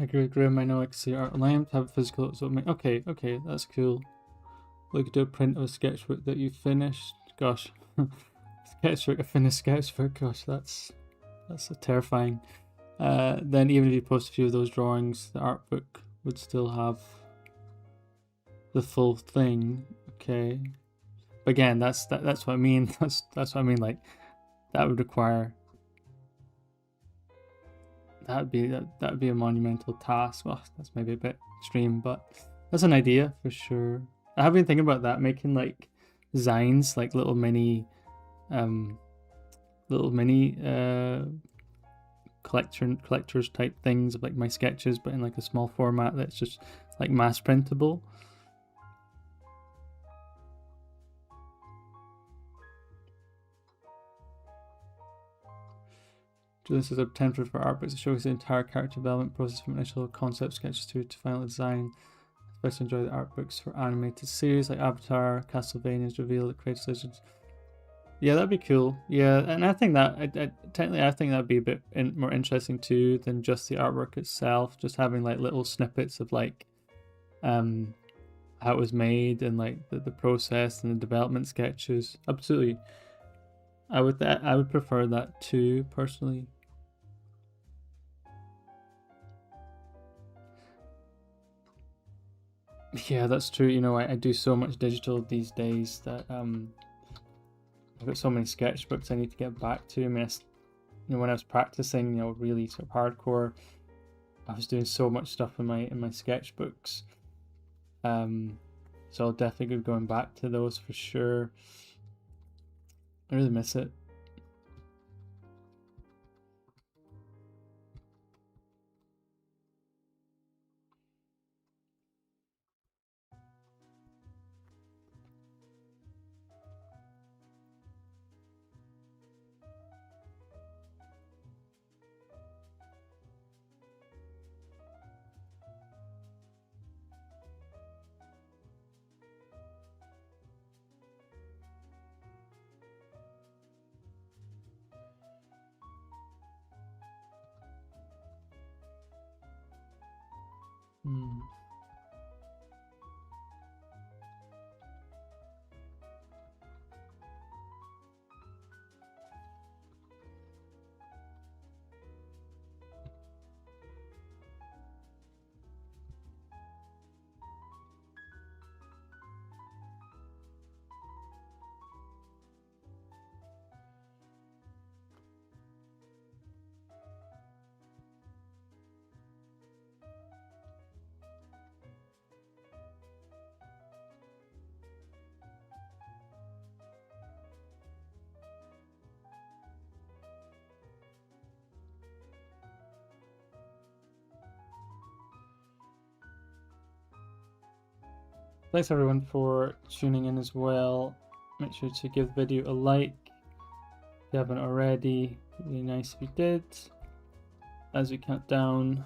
agree. I know I can see art online to have physical. So okay, that's cool. Look at a print of a sketchbook that you finished. Gosh, sketchbook, a finished sketchbook. Gosh, that's terrifying. Then even if you post a few of those drawings, the art book would still have the full thing. Okay, but again, that's what I mean. That's what I mean. Like that would require. That would be a monumental task. Well, that's maybe a bit extreme, but that's an idea for sure. I have been thinking about that, making like designs, like little mini collectors type things of like my sketches, but in like a small format that's just like mass printable. This is a template for art books. It shows the entire character development process from initial concept sketches to final design. Especially enjoy the art books for animated series like Avatar, Castlevania's Reveal, the Creative Legends. Yeah, that'd be cool. Yeah, and I think that technically I think that'd be a bit more interesting too than just the artwork itself. Just having like little snippets of like how it was made and like the process and the development sketches. Absolutely, I would prefer that too personally. Yeah, that's true. You know, I do so much digital these days that I've got so many sketchbooks I need to get back to. I mean, when I was practicing, really sort of hardcore, I was doing so much stuff in my sketchbooks. So I'll definitely be going back to those for sure. I really miss it. Thanks everyone for tuning in as well. Make sure to give the video a like if you haven't already. Really nice if you did. As we count down,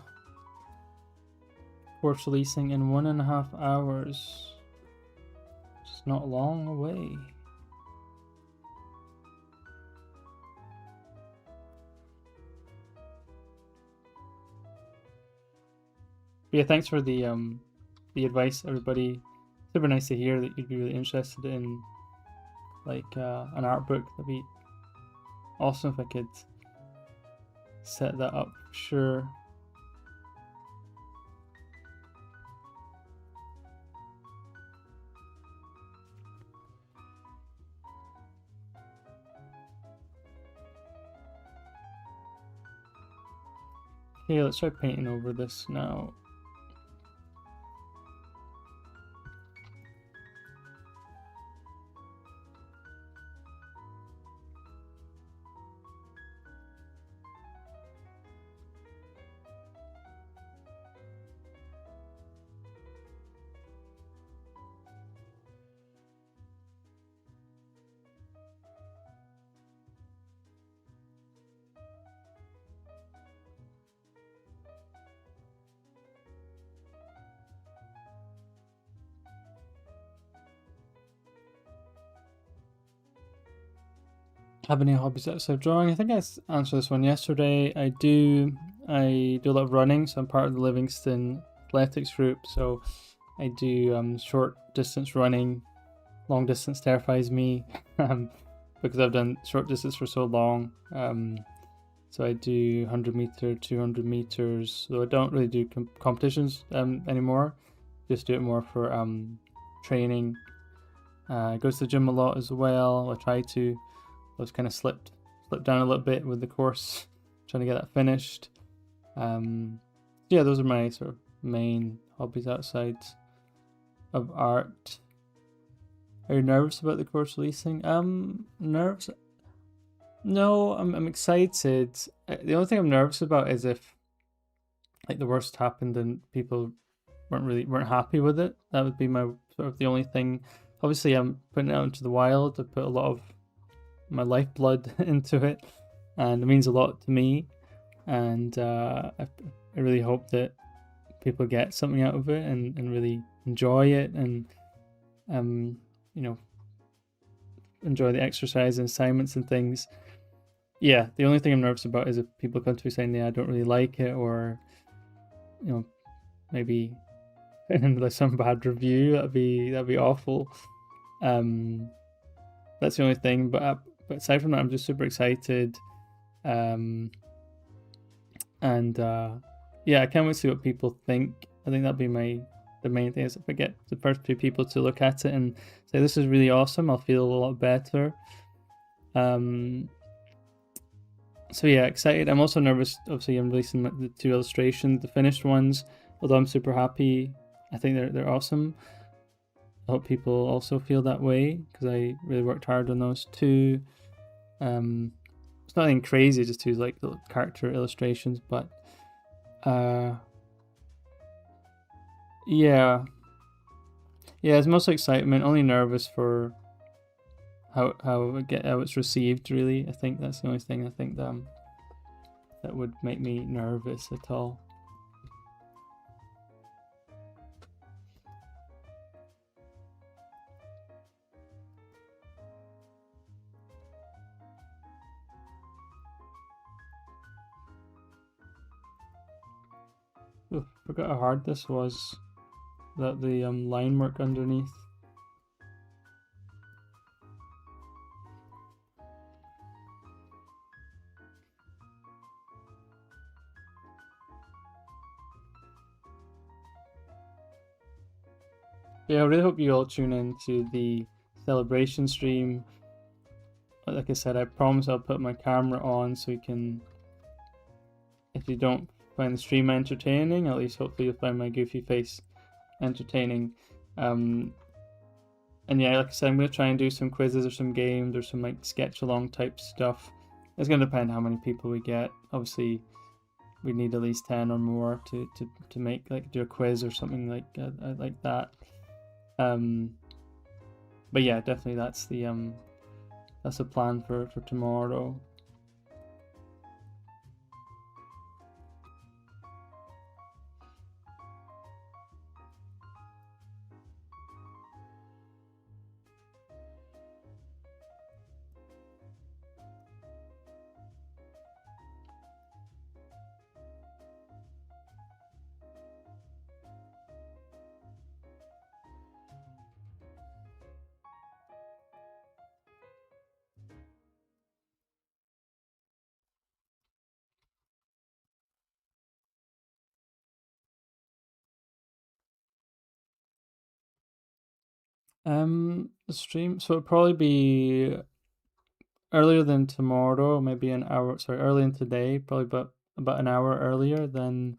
course releasing in 1.5 hours. It's not long away. But yeah, thanks for the advice, everybody. Super nice to hear that you'd be really interested in like an art book. That'd be awesome if I could set that up for sure. Okay, let's try painting over this now. Have any hobbies outside of drawing? I think I answered this one yesterday. I do I do a lot of running, so I'm part of the Livingston Athletics group. So I do short distance running. Long distance terrifies me because I've done short distance for so long. So I do 100 meter, 200 meters. So I don't really do competitions anymore. Just do it more for training. I go to the gym a lot as well. I try to. I was kind of slipped down a little bit with the course, trying to get that finished. Yeah, those are my sort of main hobbies outside of art. Are you nervous about the course releasing? Nervous? No, I'm excited. The only thing I'm nervous about is if like the worst happened and people weren't happy with it. That would be my sort of the only thing. Obviously, I'm putting it out into the wild. I put a lot of my lifeblood into it, and it means a lot to me. And I really hope that people get something out of it and really enjoy it, and you know, enjoy the exercise and assignments and things. Yeah, the only thing I'm nervous about is if people come to me saying, "Yeah, I don't really like it," or maybe there's some bad review. That'd be awful. That's the only thing. But aside from that, I'm just super excited. And yeah, I can't wait to see what people think. I think that'd be the main thing is if I get the first few people to look at it and say this is really awesome, I'll feel a lot better. So yeah, excited. I'm also nervous. Obviously, I'm releasing the 2 illustrations, the finished ones. Although I'm super happy, I think they're awesome. I hope people also feel that way because I really worked hard on those 2. It's nothing crazy, just 2 like little character illustrations, but yeah, it's mostly excitement. Only nervous for how it's received. Really, I think that's the only thing I think that would make me nervous at all. Ooh, forgot how hard this was. That the line work underneath. Yeah, I really hope you all tune in to the celebration stream. Like I said, I promise I'll put my camera on so you can, if you don't find the stream entertaining, at least hopefully you'll find my goofy face entertaining. And yeah, like I said, I'm going to try and do some quizzes or some games or some like sketch along type stuff. It's going to depend how many people we get. Obviously, we need at least 10 or more to make like do a quiz or something like that. But yeah, definitely that's the plan for tomorrow. The stream, so it'll probably be earlier than tomorrow, maybe an hour. Sorry, earlier than today, probably about an hour earlier than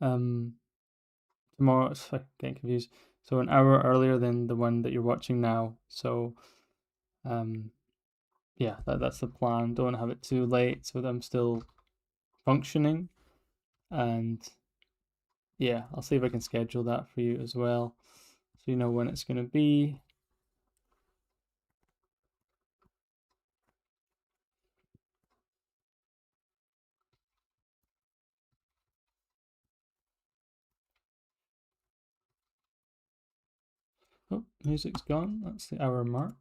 tomorrow. Sorry, getting confused. So an hour earlier than the one that you're watching now. So yeah, that's the plan. Don't have it too late so that I'm still functioning. And yeah, I'll see if I can schedule that for you as well, so you know when it's going to be. Oh, music's gone. That's the hour mark.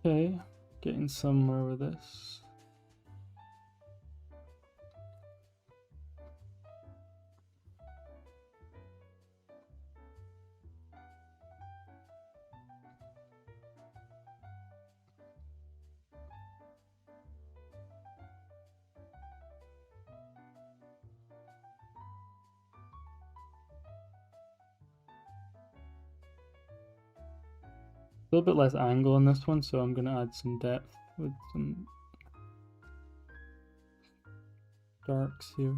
Okay, getting somewhere with this. A little bit less angle on this one, so I'm going to add some depth with some darks here.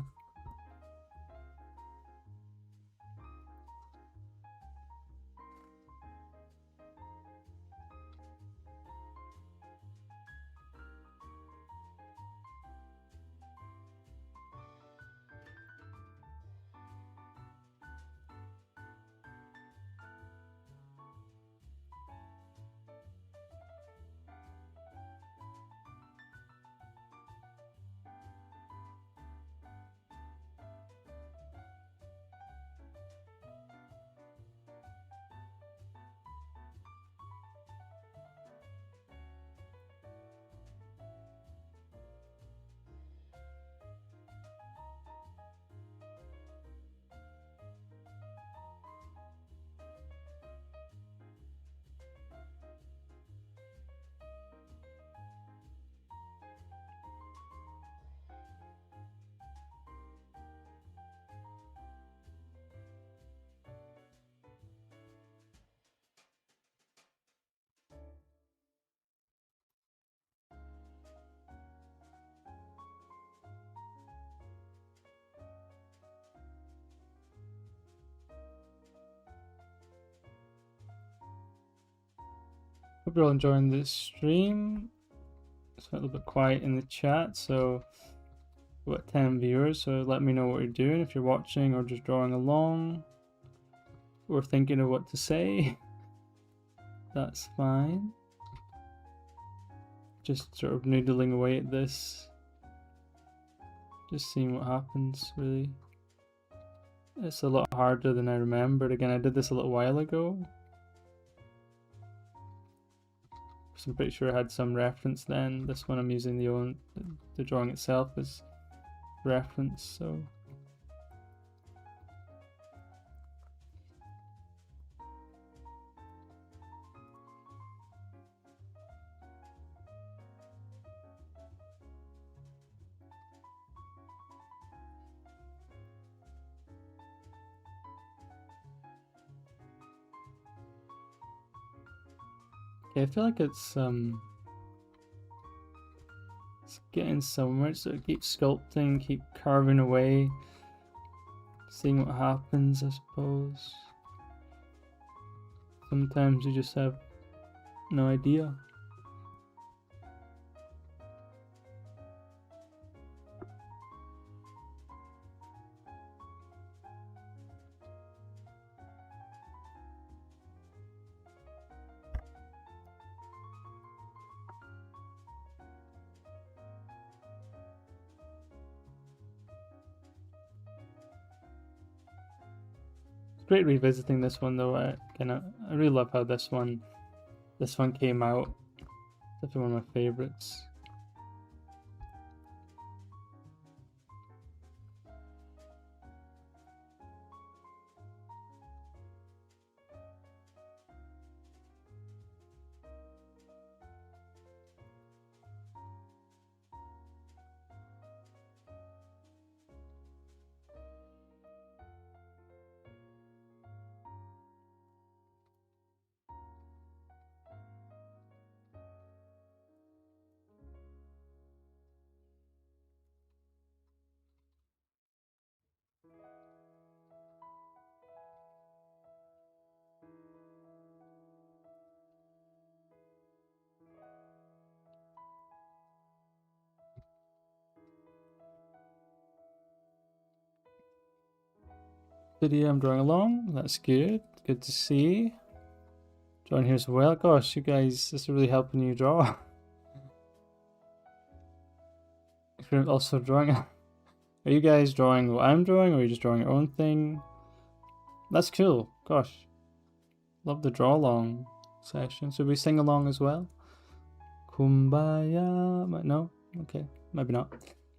Hope you're all enjoying this stream. It's a little bit quiet in the chat, so we've got 10 viewers, so let me know what you're doing if you're watching or just drawing along or thinking of what to say. That's fine. Just sort of noodling away at this. Just seeing what happens, really. It's a lot harder than I remembered. Again, I did this a little while ago. So I'm pretty sure I had some reference then. This one I'm using the drawing itself as reference, so. Okay, I feel like it's getting somewhere, so keep sculpting, keep carving away, seeing what happens, I suppose. Sometimes you just have no idea. Great revisiting this one though. I really love how this one came out. Definitely one of my favorites. Video I'm drawing along, that's good. Good to see. Drawing here as well. Gosh, you guys, this is really helping you draw. If you're also drawing, are you guys drawing what I'm drawing, or are you just drawing your own thing? That's cool. Gosh, love the draw along session. Should we sing along as well? Kumbaya. No? Okay, maybe not.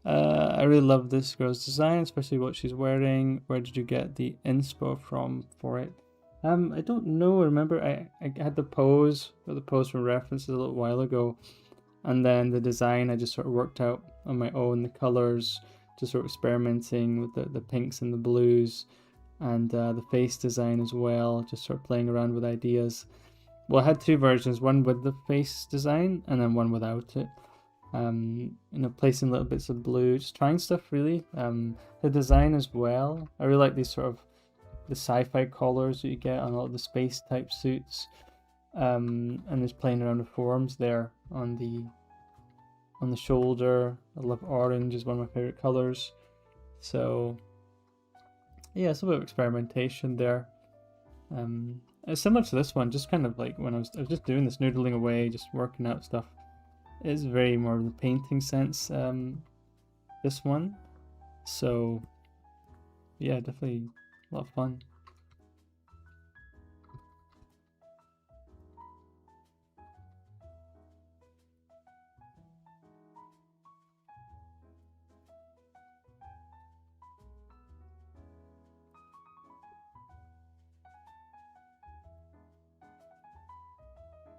I really love this girl's design, especially what she's wearing. Where did you get the inspo from for it? I don't know. Remember, I had the pose, got the pose from references a little while ago, and then the design I just sort of worked out on my own. The colors, just sort of experimenting with the pinks and the blues, and the face design as well. Just sort of playing around with ideas. Well, I had two versions, one with the face design and then one without it. Placing little bits of blue, just trying stuff really. The design as well. I really like these sort of the sci-fi collars that you get on a lot of the space type suits. And there's playing around with forms there on the shoulder. I love orange, is one of my favorite colors. So yeah, it's a bit of experimentation there. It's similar to this one, just kind of like when I was just doing this, noodling away, just working out stuff. It's very more of the painting sense, this one. So yeah, definitely a lot of fun.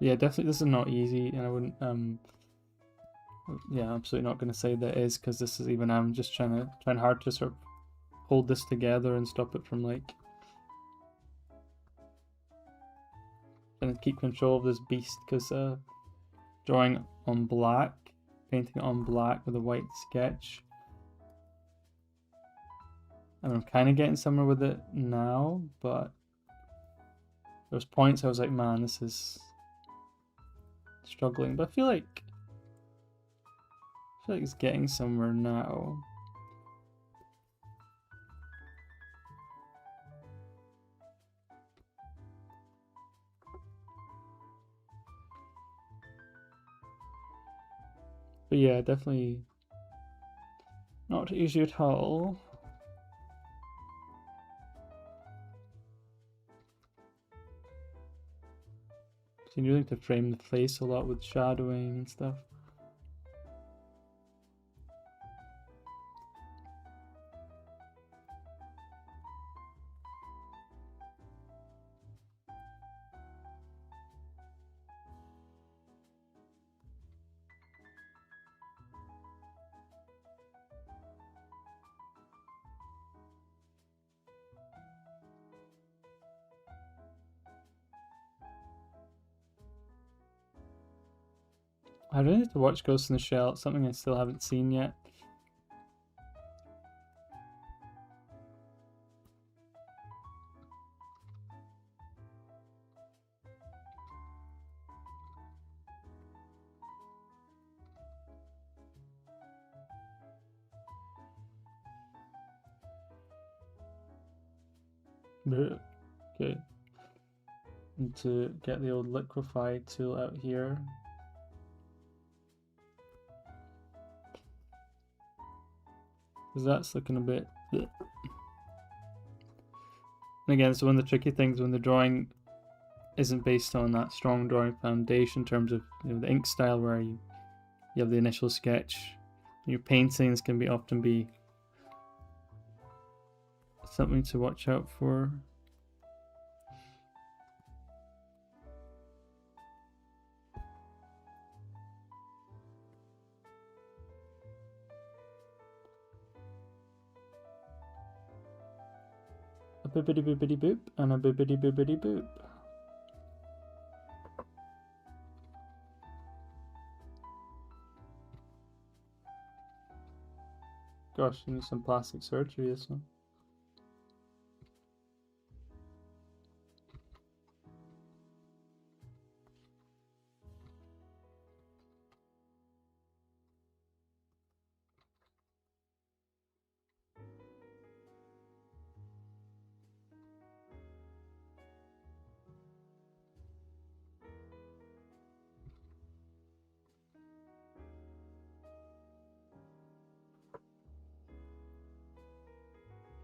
Yeah, definitely this is not easy, and I wouldn't yeah, absolutely not going to say that it is, because this is even I'm just trying hard to sort of hold this together and stop it from like trying to keep control of this beast, because drawing on black, painting it on black with a white sketch, I mean, I'm kind of getting somewhere with it now, but there's points I was like, man, this is struggling, but I feel like it's getting somewhere now. But yeah, definitely not easy at all. So you need to frame the face a lot with shadowing and stuff. I really need to watch Ghost in the Shell. It's something I still haven't seen yet. Okay. And to get the old liquefy tool out here. Because that's looking a bit... And again, so one of the tricky things when the drawing isn't based on that strong drawing foundation in terms of the ink style, where you have the initial sketch. Your paintings can often be something to watch out for. A bibbidi bibbidi boop and a bibbidi bibbidi boop. Gosh, you need some plastic surgery, this one.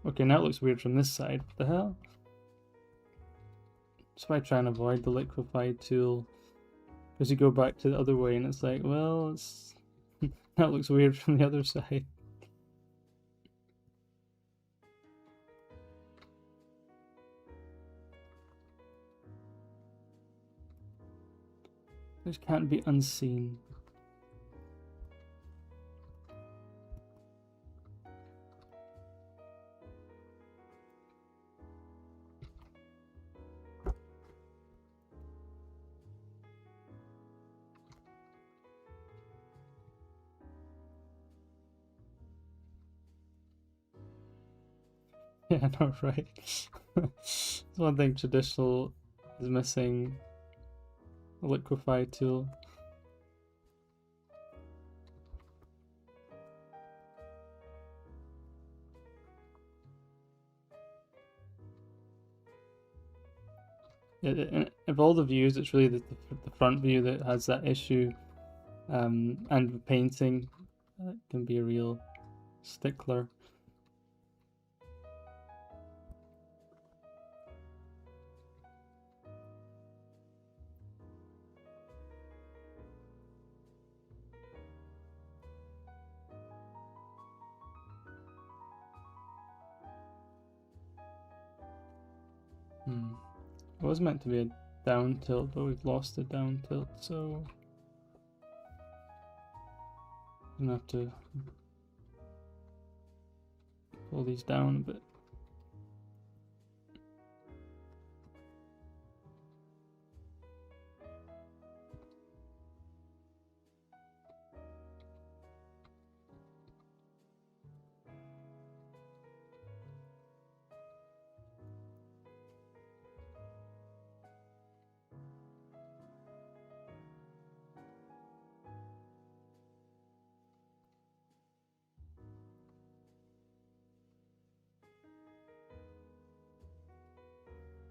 Okay, now it looks weird from this side. What the hell? That's why I try and avoid the liquefied tool Because you go back to the other way and it's like, well, it's that looks weird from the other side. This can't be unseen. Yeah, I know, right? It's one thing traditional is missing. A liquefy tool. Of all the views, it's really the front view that has that issue, and the painting can be a real stickler. It was meant to be a down tilt, but we've lost the down tilt, so I'm gonna have to pull these down a bit.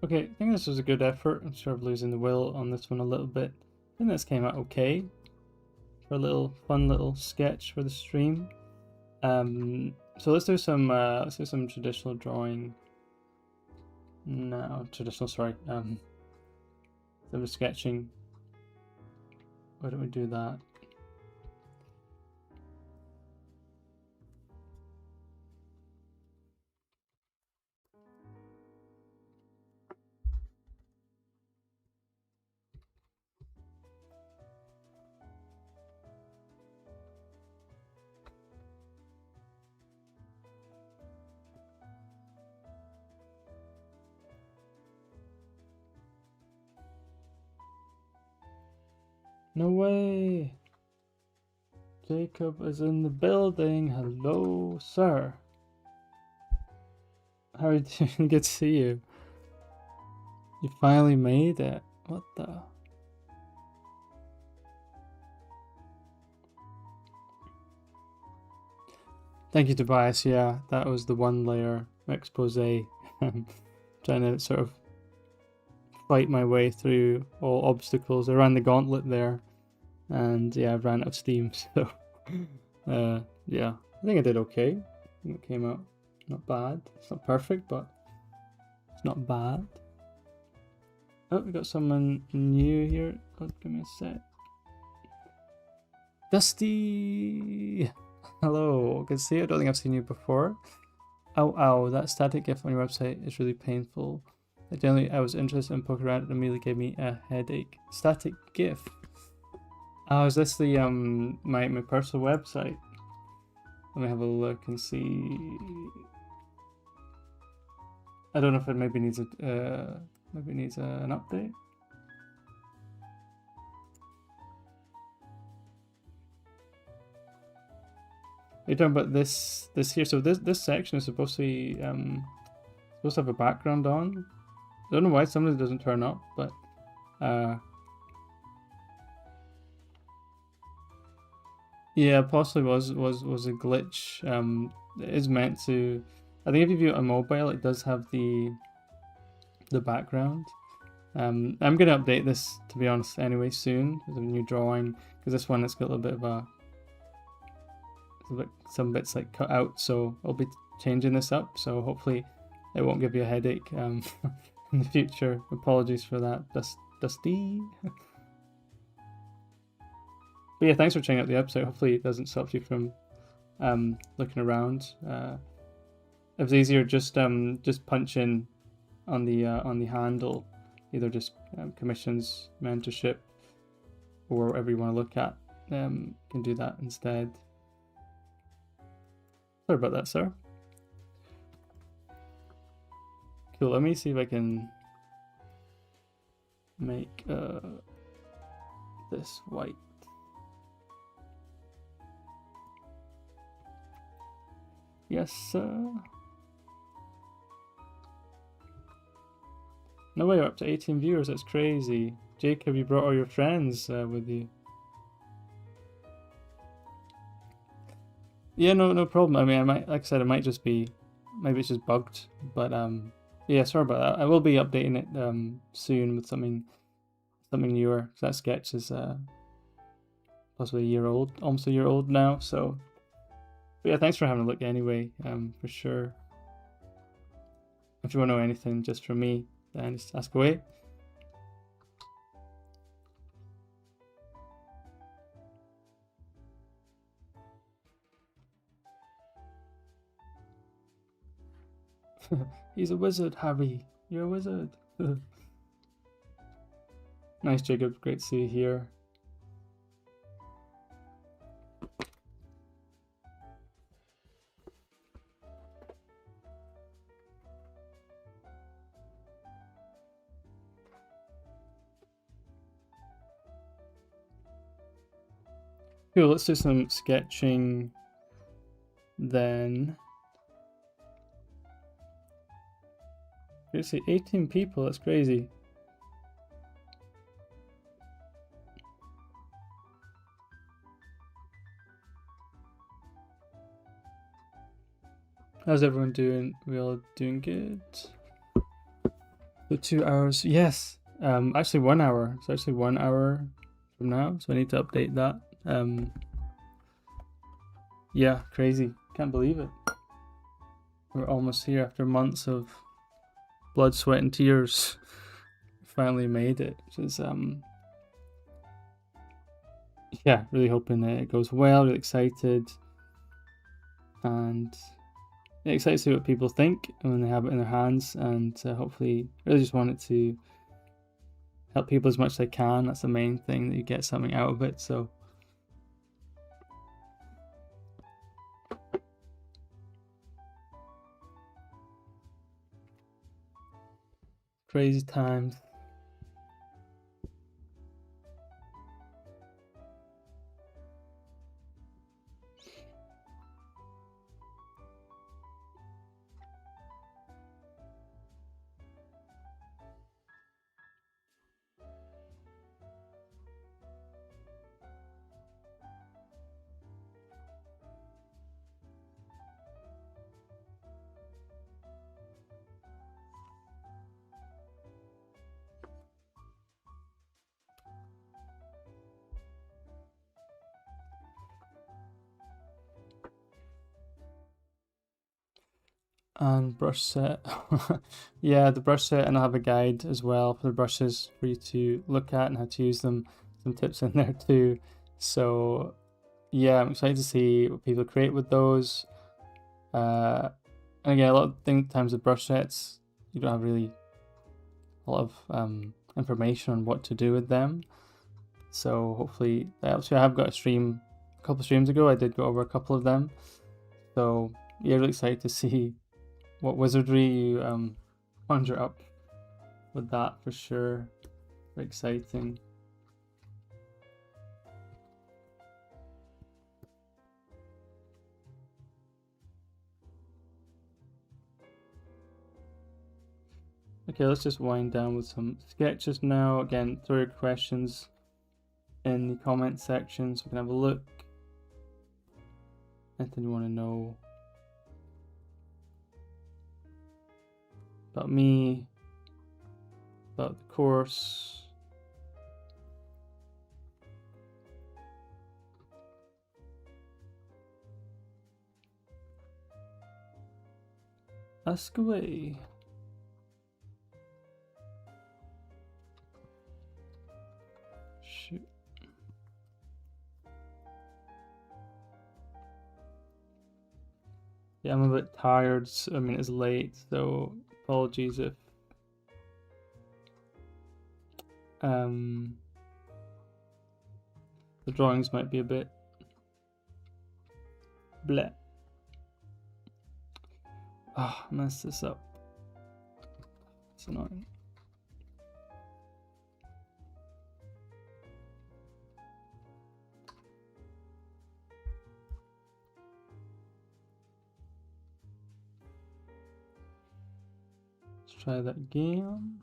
Okay, I think this was a good effort. I'm sort of losing the will on this one a little bit. I think this came out okay for a little fun little sketch for the stream. So let's do some traditional drawing. No, traditional. Sorry. Some sketching. Why don't we do that? No way! Jacob is in the building. Hello, sir. How are you doing? Good to see you. You finally made it. What the? Thank you, Tobias. Yeah, that was the one layer expose. Trying to sort of fight my way through all obstacles. I ran the gauntlet there, and yeah, I ran out of steam. So, yeah, I think I did okay. I think it came out not bad. It's not perfect, but it's not bad. Oh, we got someone new here. Oh, give me a sec. Dusty! Hello, good to see you. I don't think I've seen you before. Ow, that static GIF on your website is really painful. Generally, I was interested in poking around and immediately gave me a headache. Static GIF. Oh, is this the my personal website? Let me have a look and see. I don't know if it maybe needs an update. You're talking about this here. So this section is supposed to be supposed to have a background on. I don't know why some of it doesn't turn up, but yeah, possibly was a glitch. It is meant to. I think if you view it on mobile, it does have the background. I'm gonna update this, to be honest, anyway soon with a new drawing, because this one it's got a little bit of some bits like cut out, so I'll be changing this up. So hopefully it won't give you a headache in the future. Apologies for that, Dusty. But yeah, thanks for checking out the website. Hopefully it doesn't stop you from looking around. If it's easier, just punch in on the handle, either just commissions, mentorship, or whatever you want to look at. Can do that instead. Sorry about that, sir. Cool. Let me see if I can make this white. Yes, sir. No way, we're up to 18 viewers. That's crazy. Jacob, you brought all your friends with you. Yeah, no problem. I mean, I might, like I said, it might just be, maybe it's just bugged. But yeah, sorry about that. I will be updating it soon with something newer. That sketch is possibly a year old, almost a year old now. So, but yeah, thanks for having a look anyway. For sure. If you want to know anything just from me, then just ask away. He's a wizard, Harry. You're a wizard. Nice, Jacob. Great to see you here. Cool, let's do some sketching then. You see 18 people, that's crazy. How's everyone doing? We all doing good? So 2 hours, yes. Actually 1 hour. It's actually 1 hour from now, so I need to update that. Yeah, crazy. Can't believe it. We're almost here after months of blood, sweat, and tears. Finally made it, which is yeah, really hoping that it goes well. Really excited, and yeah, excited to see what people think when they have it in their hands, and hopefully, really just want it to help people as much as I can. That's the main thing, that you get something out of it. So. Crazy times. And brush set. Yeah, the brush set, and I'll have a guide as well for the brushes for you to look at and how to use them. Some tips in there too. So yeah, I'm excited to see what people create with those. And again, a lot of times with brush sets, you don't have really a lot of information on what to do with them. So hopefully that helps you. I have got a couple of streams ago, I did go over a couple of them. So yeah, really excited to see what wizardry you conjure up with that, for sure. Very exciting. Okay, let's just wind down with some sketches now. Again, throw your questions in the comment section so we can have a look. Anything you want to know about me, about the course. Ask away. Shoot. Yeah, I'm a bit tired. I mean, it's late, so apologies if the drawings might be a bit bleh. Ah, I messed this up. It's annoying. Let's try that again.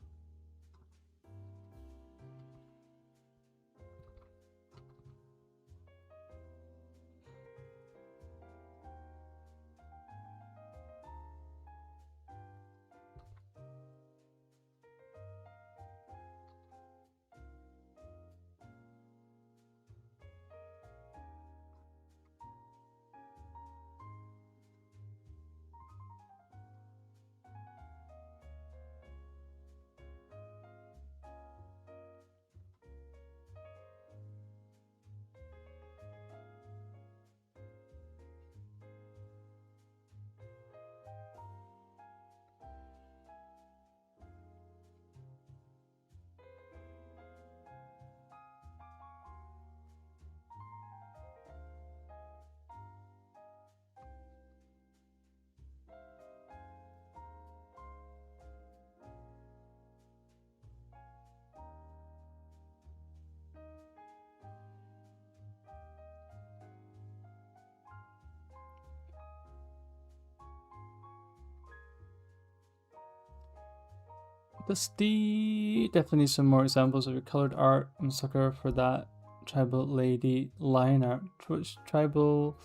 Dusty, definitely some more examples of your colored art. I'm a sucker for that. Tribal lady line art. Which tribal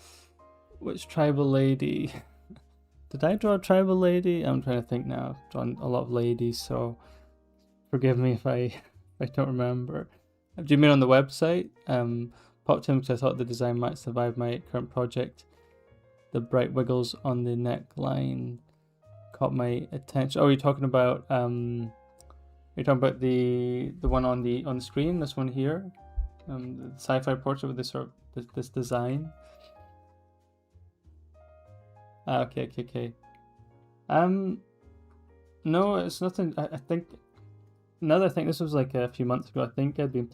lady? Did I draw a tribal lady? I'm trying to think now. I've drawn a lot of ladies, so forgive me if I don't remember. Do you mean on the website? Popped in because I thought the design might survive my current project. The bright wiggles on the neckline caught my attention. Oh, you're talking about the one on the screen. This one here, the sci-fi portrait with this sort of this design. Okay. No, it's nothing. I think another thing. This was like a few months ago. I think I've been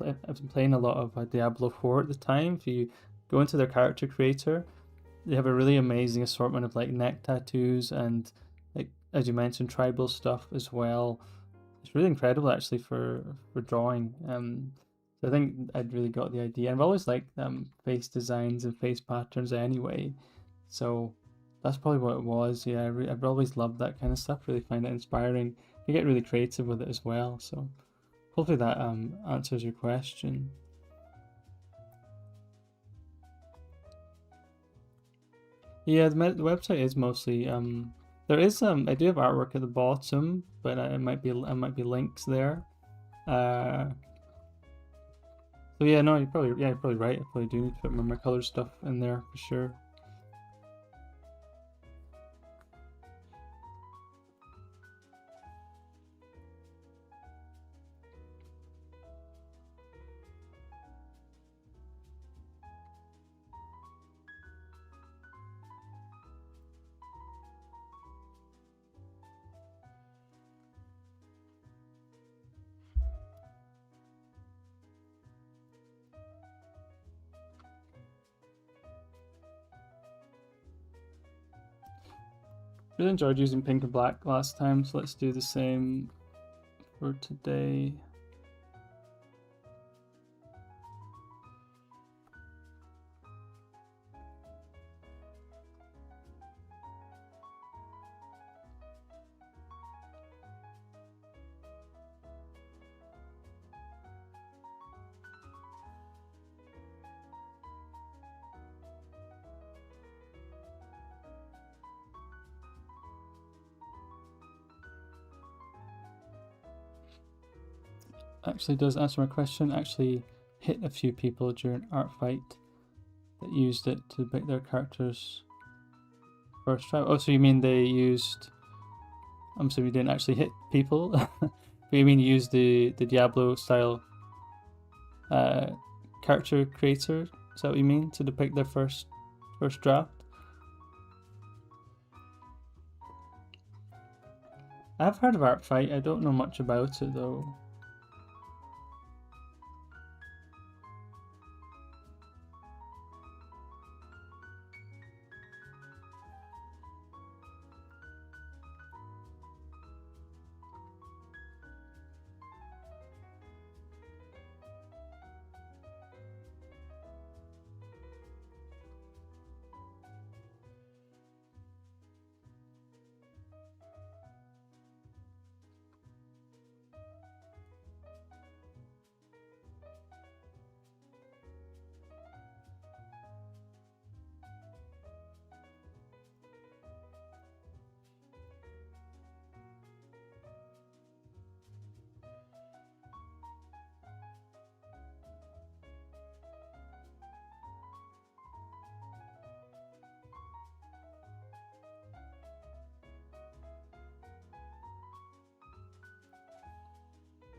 playing a lot of Diablo 4 at the time. If you go into their character creator, they have a really amazing assortment of like neck tattoos and, like, as you mentioned, tribal stuff as well. It's really incredible actually for drawing. So I think I'd really got the idea. I've always liked face designs and face patterns anyway, so that's probably what it was. Yeah, I've always loved that kind of stuff. Really find it inspiring. You get really creative with it as well. So hopefully that answers your question. Yeah, the website is mostly there is I do have artwork at the bottom, but it might be links there. So yeah, no, you're probably right. I probably do need to put more of my color stuff in there for sure. Really enjoyed using pink and black last time, so let's do the same for today. Actually does answer my question. Actually hit a few people during art fight that used it to pick their characters first try. Oh, so you mean they used? I'm sorry, you didn't actually hit people. But you mean you used the Diablo style character creator? Is that what you mean, to depict their first draft? I've heard of ArcFight. I don't know much about it though.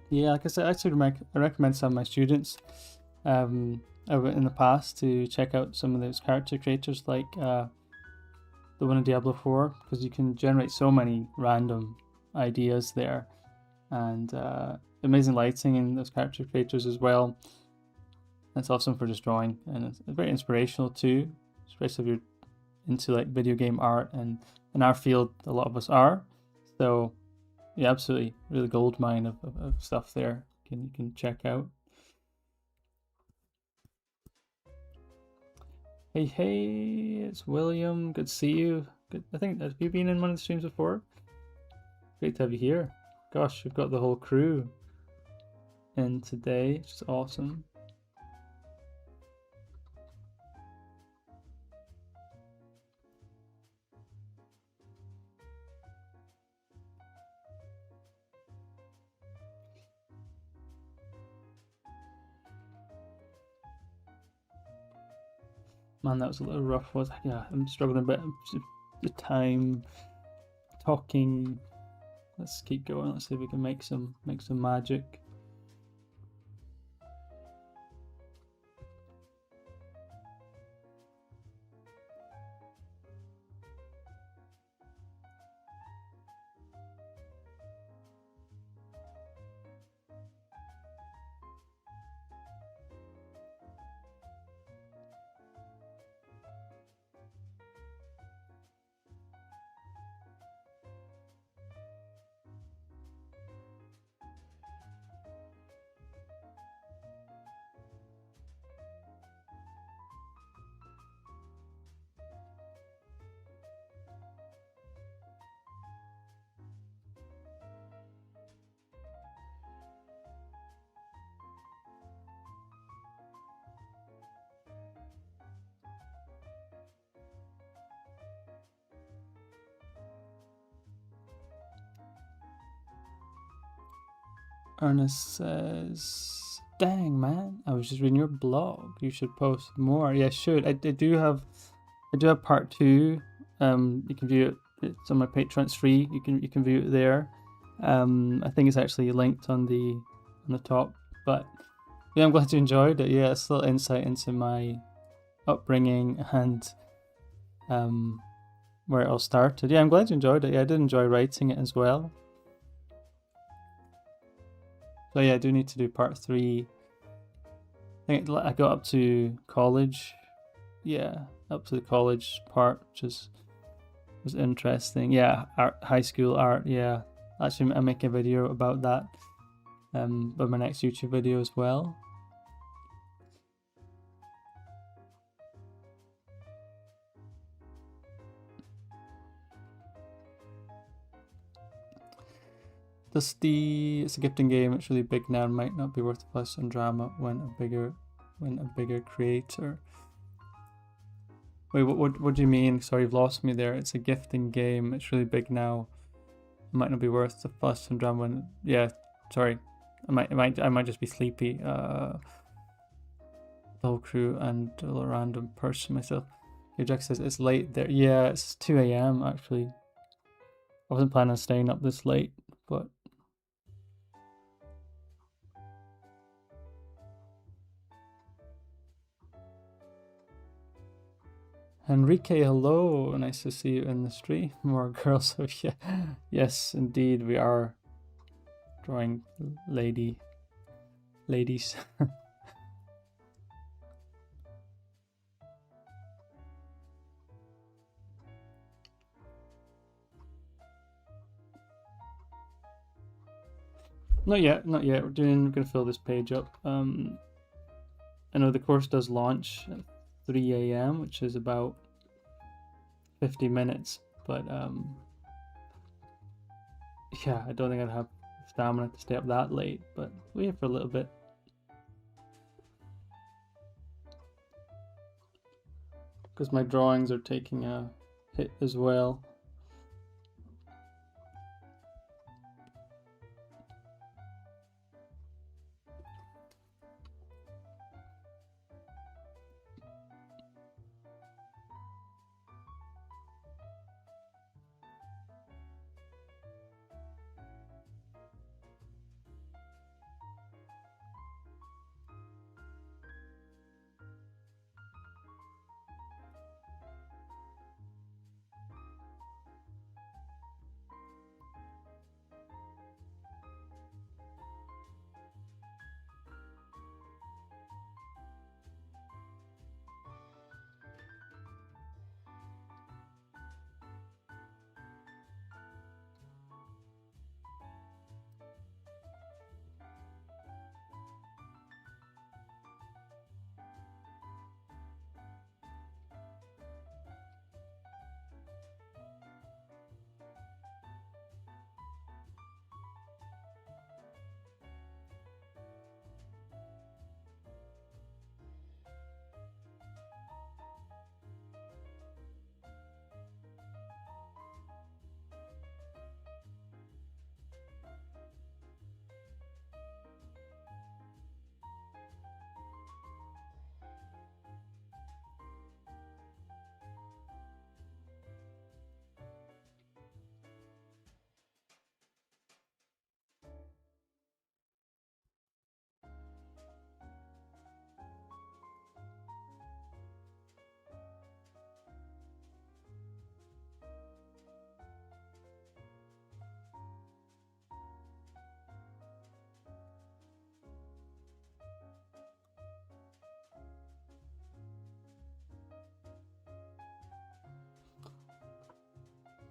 Yeah, like I said, I actually I recommend some of my students in the past to check out some of those character creators like the one in Diablo 4 because you can generate so many random ideas there and amazing lighting in those character creators as well. It's awesome for just drawing and it's very inspirational too, especially if you're into like video game art and in our field a lot of us are. So yeah, absolutely, really gold mine of stuff there. You can check out. Hey, hey, it's William. Good to see you. Good. I think have you been in one of the streams before? Great to have you here. Gosh, we've got the whole crew in today, which is awesome. Man, that was a little rough. Was yeah, I'm struggling a bit. The time talking. Let's keep going. Let's see if we can make some magic. Ernest says, "Dang man, I was just reading your blog. You should post more." Yeah, should. I do have part two. You can view it. It's on my Patreon. It's free. You can view it there. I think it's actually linked on the top. But yeah, I'm glad you enjoyed it. Yeah, it's a little insight into my upbringing and where it all started. Yeah, I'm glad you enjoyed it. Yeah, I did enjoy writing it as well. So yeah, I do need to do part three. I think I got up to college. Yeah, up to the college part, which was interesting. Yeah, art, high school art. Yeah, actually, I'm making a video about that. With my next YouTube video as well. It's a gifting game. It's really big now and might not be worth the fuss and drama when a bigger creator. Wait, what do you mean? Sorry, you've lost me there. It's a gifting game. It's really big now. It might not be worth the fuss and drama when yeah, sorry. I might just be sleepy. The whole crew and a little random person myself. Jack says it's late there. Yeah, it's 2 a.m. actually. I wasn't planning on staying up this late, but Enrique, hello. Nice to see you in the stream. More girls. Oh, yeah. Yes, indeed, we are drawing ladies. Not yet, not yet. We're gonna fill this page up. I know the course does launch at 3 a.m., which is about 50 minutes, but yeah, I don't think I'd have stamina to stay up that late, but we're here for a little bit. Because my drawings are taking a hit as well.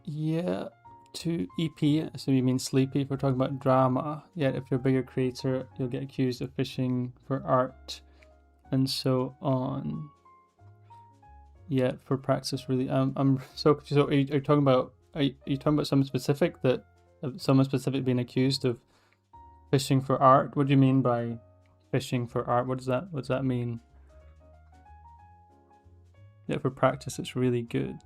Yeah, to EP, so you mean sleepy if we're talking about drama. Yet if you're a bigger creator, you'll get accused of fishing for art and so on. Yeah, for practice really. I'm so are you talking about are you talking about something specific that someone specific being accused of fishing for art? What do you mean by fishing for art? What does that mean? Yeah, for practice it's really good.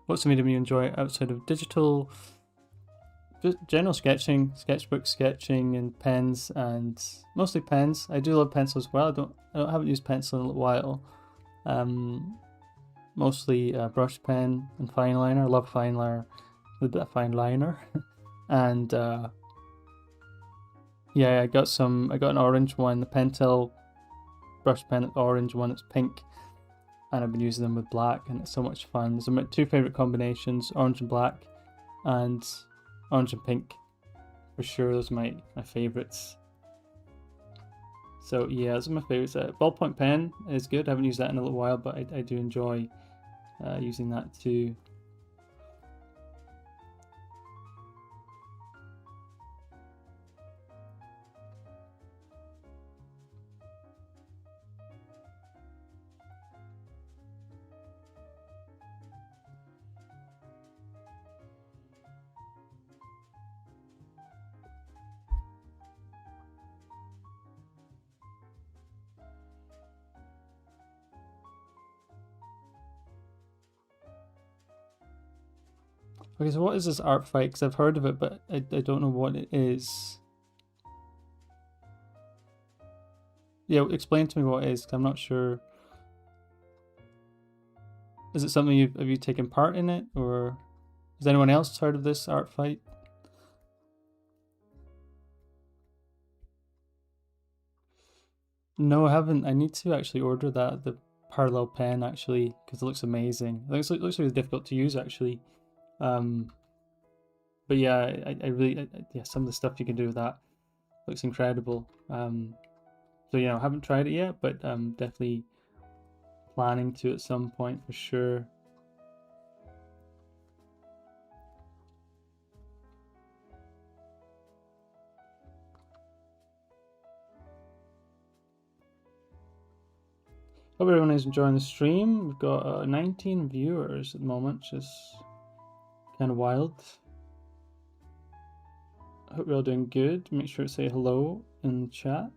What's the medium you enjoy outside of digital? Just general sketching, sketchbook sketching, and pens, and mostly pens. I do love pencil as well. I haven't used pencil in a little while. Mostly brush pen and fine liner. I love fine liner, a little bit of fine liner, and yeah, I got an orange one, the Pentel brush pen, orange one. It's pink. And I've been using them with black, and it's so much fun. There's my two favorite combinations: orange and black, and orange and pink. For sure, those are my favorites. So yeah, those are my favorites. Ballpoint pen is good. I haven't used that in a little while, but I do enjoy using that too. Okay, so what is this art fight? Because I've heard of it, but I don't know what it is. Yeah, explain to me what it is, because I'm not sure. Is it something have you taken part in it, or has anyone else heard of this art fight? No, I haven't. I need to actually order that, the parallel pen actually, because it looks amazing. It looks really difficult to use actually. Um, but yeah, I really, yeah, some of the stuff you can do with that looks incredible. So I haven't tried it yet, but definitely planning to at some point for sure. Hope everyone is enjoying the stream. We've got 19 viewers at the moment, which is kind of wild. I hope you're all doing good. Make sure to say hello in the chat.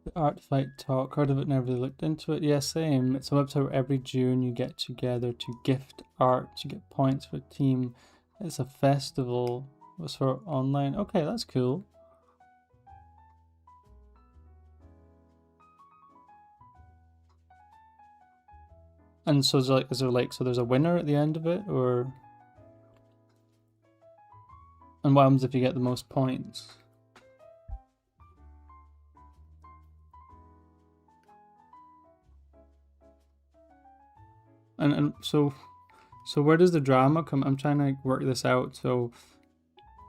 The Art Fight Talk, heard of it, never really looked into it. Yeah, same. It's a website where every June you get together to gift art, you get points for a team. It's a festival. It was for online. Okay, that's cool. And so so there's a winner at the end of it, or and what happens if you get the most points? And so where does the drama come? I'm trying to work this out. So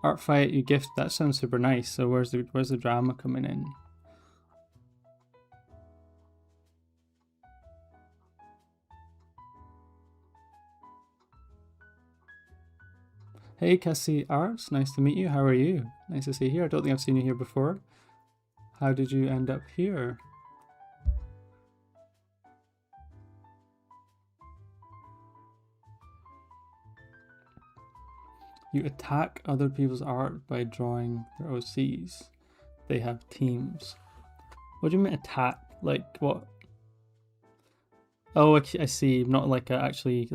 Art Fight, you gift, that sounds super nice. So where's the drama coming in? Hey Cassie Arts, nice to meet you. How are you? Nice to see you here. I don't think I've seen you here before. How did you end up here? You attack other people's art by drawing their OCs. They have teams. What do you mean attack? Like what? Oh, I see. Not like actually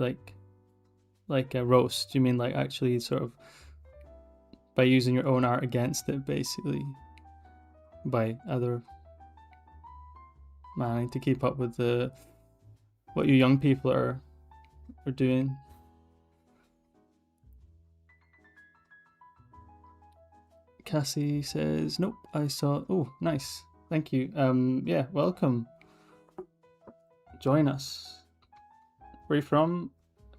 like a roast. You mean like actually sort of by using your own art against it, basically, by other. Man, I need to keep up with what you young people are doing. Cassie says, nope, I saw. Oh, nice. Thank you. Yeah, welcome. Join us. Where are you from?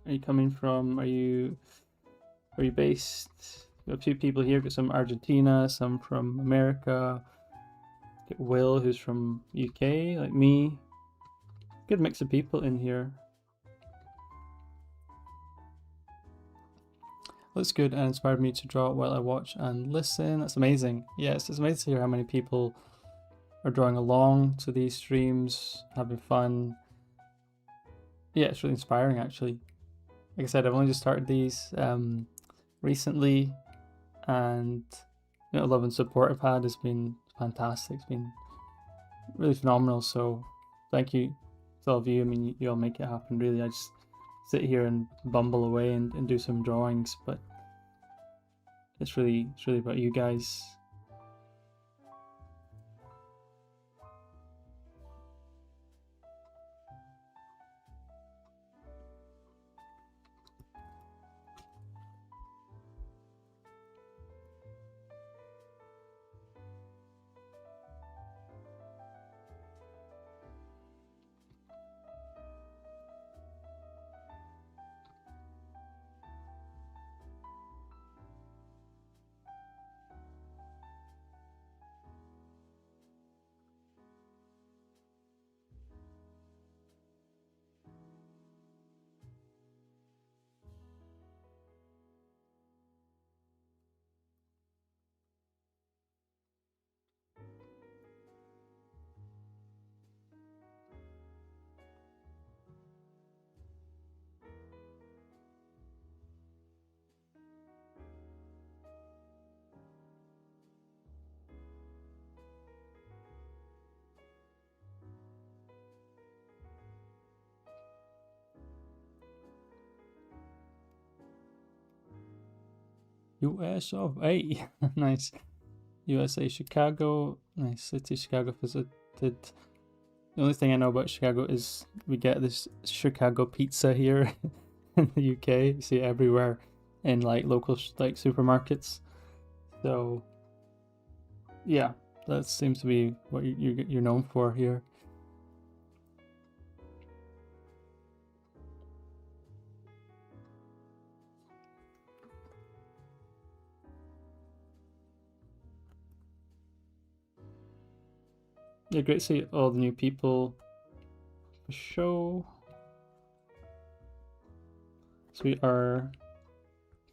Are you coming from? Are you based? We have two people here. Got some Argentina, some from America. Get Will, who's from UK, like me. Good mix of people in here. Looks good and inspired me to draw while I watch and listen. That's amazing. Yes, it's amazing to hear how many people are drawing along to these streams, having fun. Yeah, it's really inspiring actually. Like I said, I've only just started these recently, and love and support I've had has been fantastic. It's been really phenomenal. So thank you to all of you. I mean, you all make it happen. Really, I just sit here and bumble away and do some drawings, but it's really about you guys. US of A. Nice. USA, Chicago. Nice city, Chicago visited. The only thing I know about Chicago is we get this Chicago pizza here in the UK. You see it everywhere in like local like supermarkets. So yeah, that seems to be what you're known for here. Yeah, great to see all the new people for show. So we are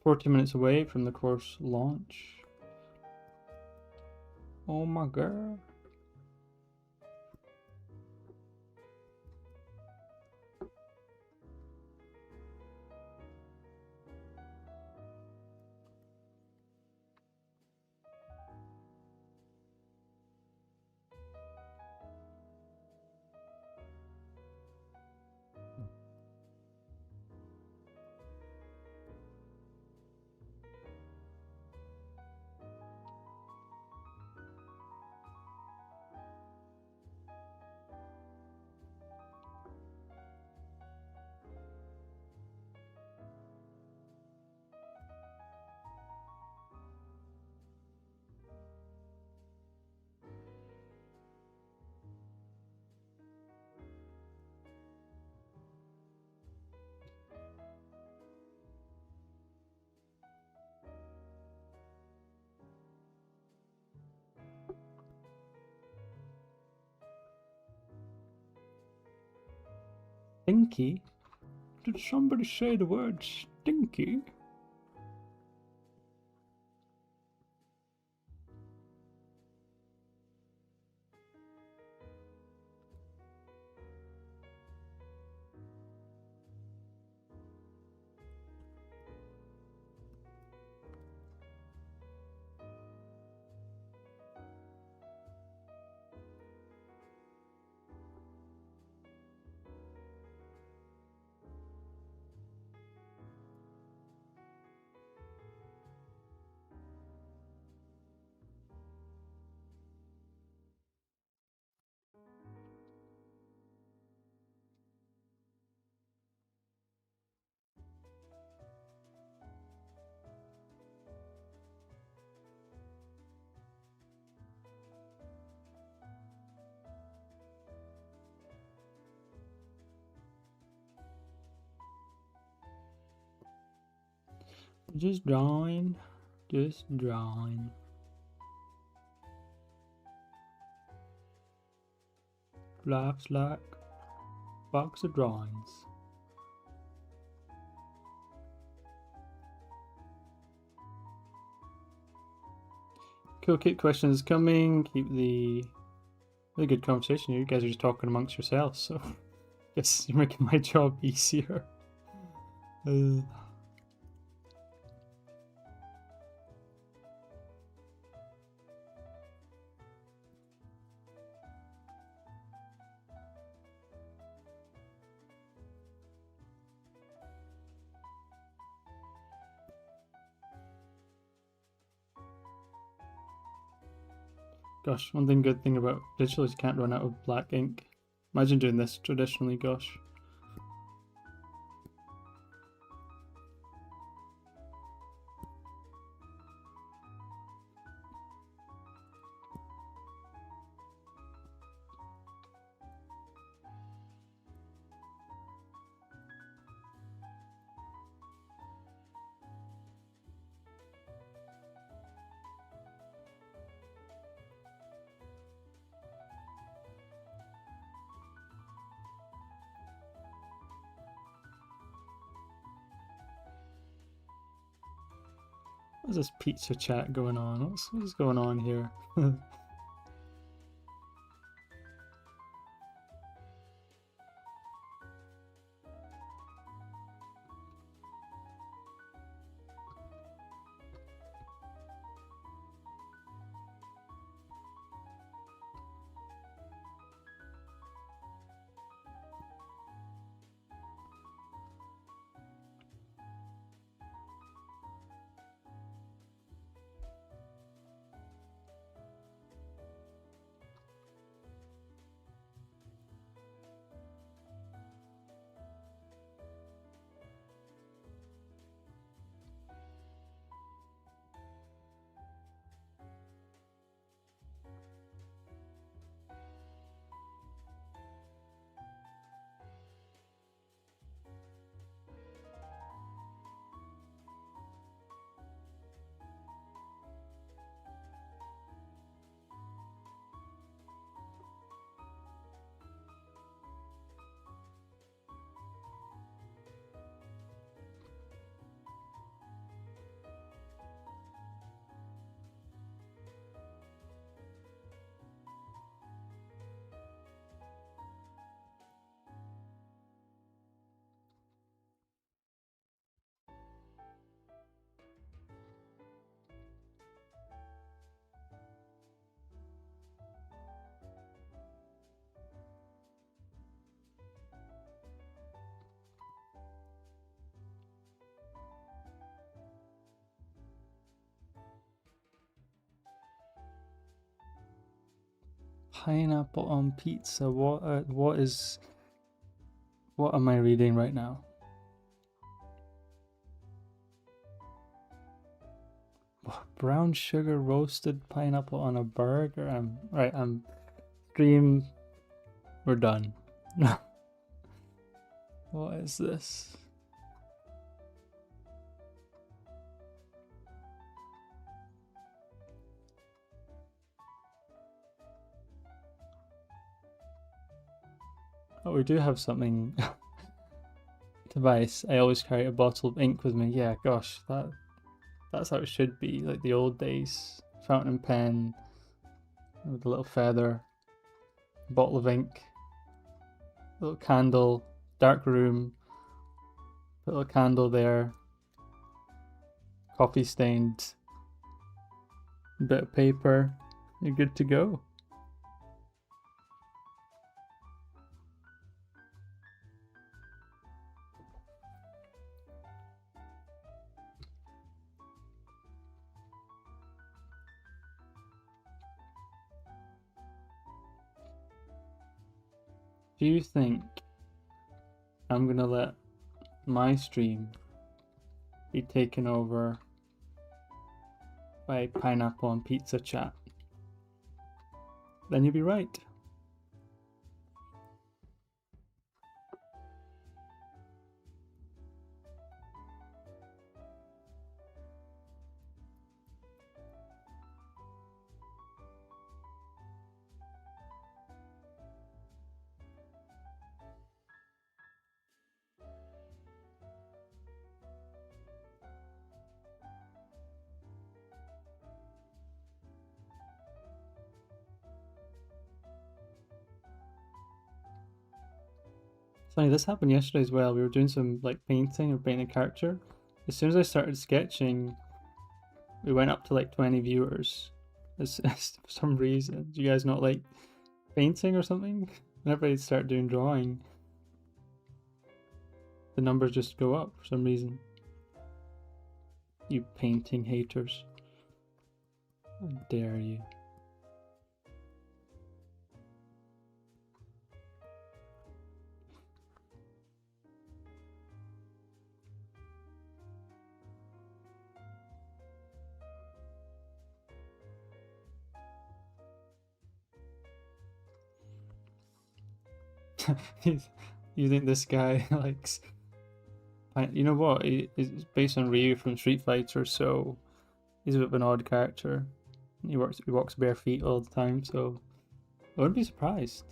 40 minutes away from the course launch. Oh my god. Stinky? Did somebody say the word stinky? Just drawing. Just drawing. Looks like box of drawings. Cool, keep questions coming. Keep the really good conversation here. You guys are just talking amongst yourselves, so I guess you're making my job easier. Gosh, one good thing about digital is you can't run out of black ink. Imagine doing this traditionally, gosh. What's this pizza chat going on? What's going on here? Pineapple on pizza. What am I reading right now? Brown sugar roasted pineapple on a burger. I'm stream. We're done. What is this? Oh, we do have something. Device. I always carry a bottle of ink with me. Yeah, gosh, that's how it should be, like the old days. Fountain pen with a little feather, bottle of ink, little candle, dark room, put a little candle there, coffee stained, bit of paper, you're good to go. Do you think I'm gonna let my stream be taken over by pineapple and pizza chat? Then you'd be right. Funny, this happened yesterday as well. We were doing some like painting or painting a character. As soon as I started sketching, we went up to like 20 viewers. For some reason. Do you guys not like painting or something? Whenever I start doing drawing, the numbers just go up for some reason. You painting haters. How dare you? You think this guy likes... You know what? It's based on Ryu from Street Fighter, so he's a bit of an odd character. He walks bare feet all the time, so I wouldn't be surprised.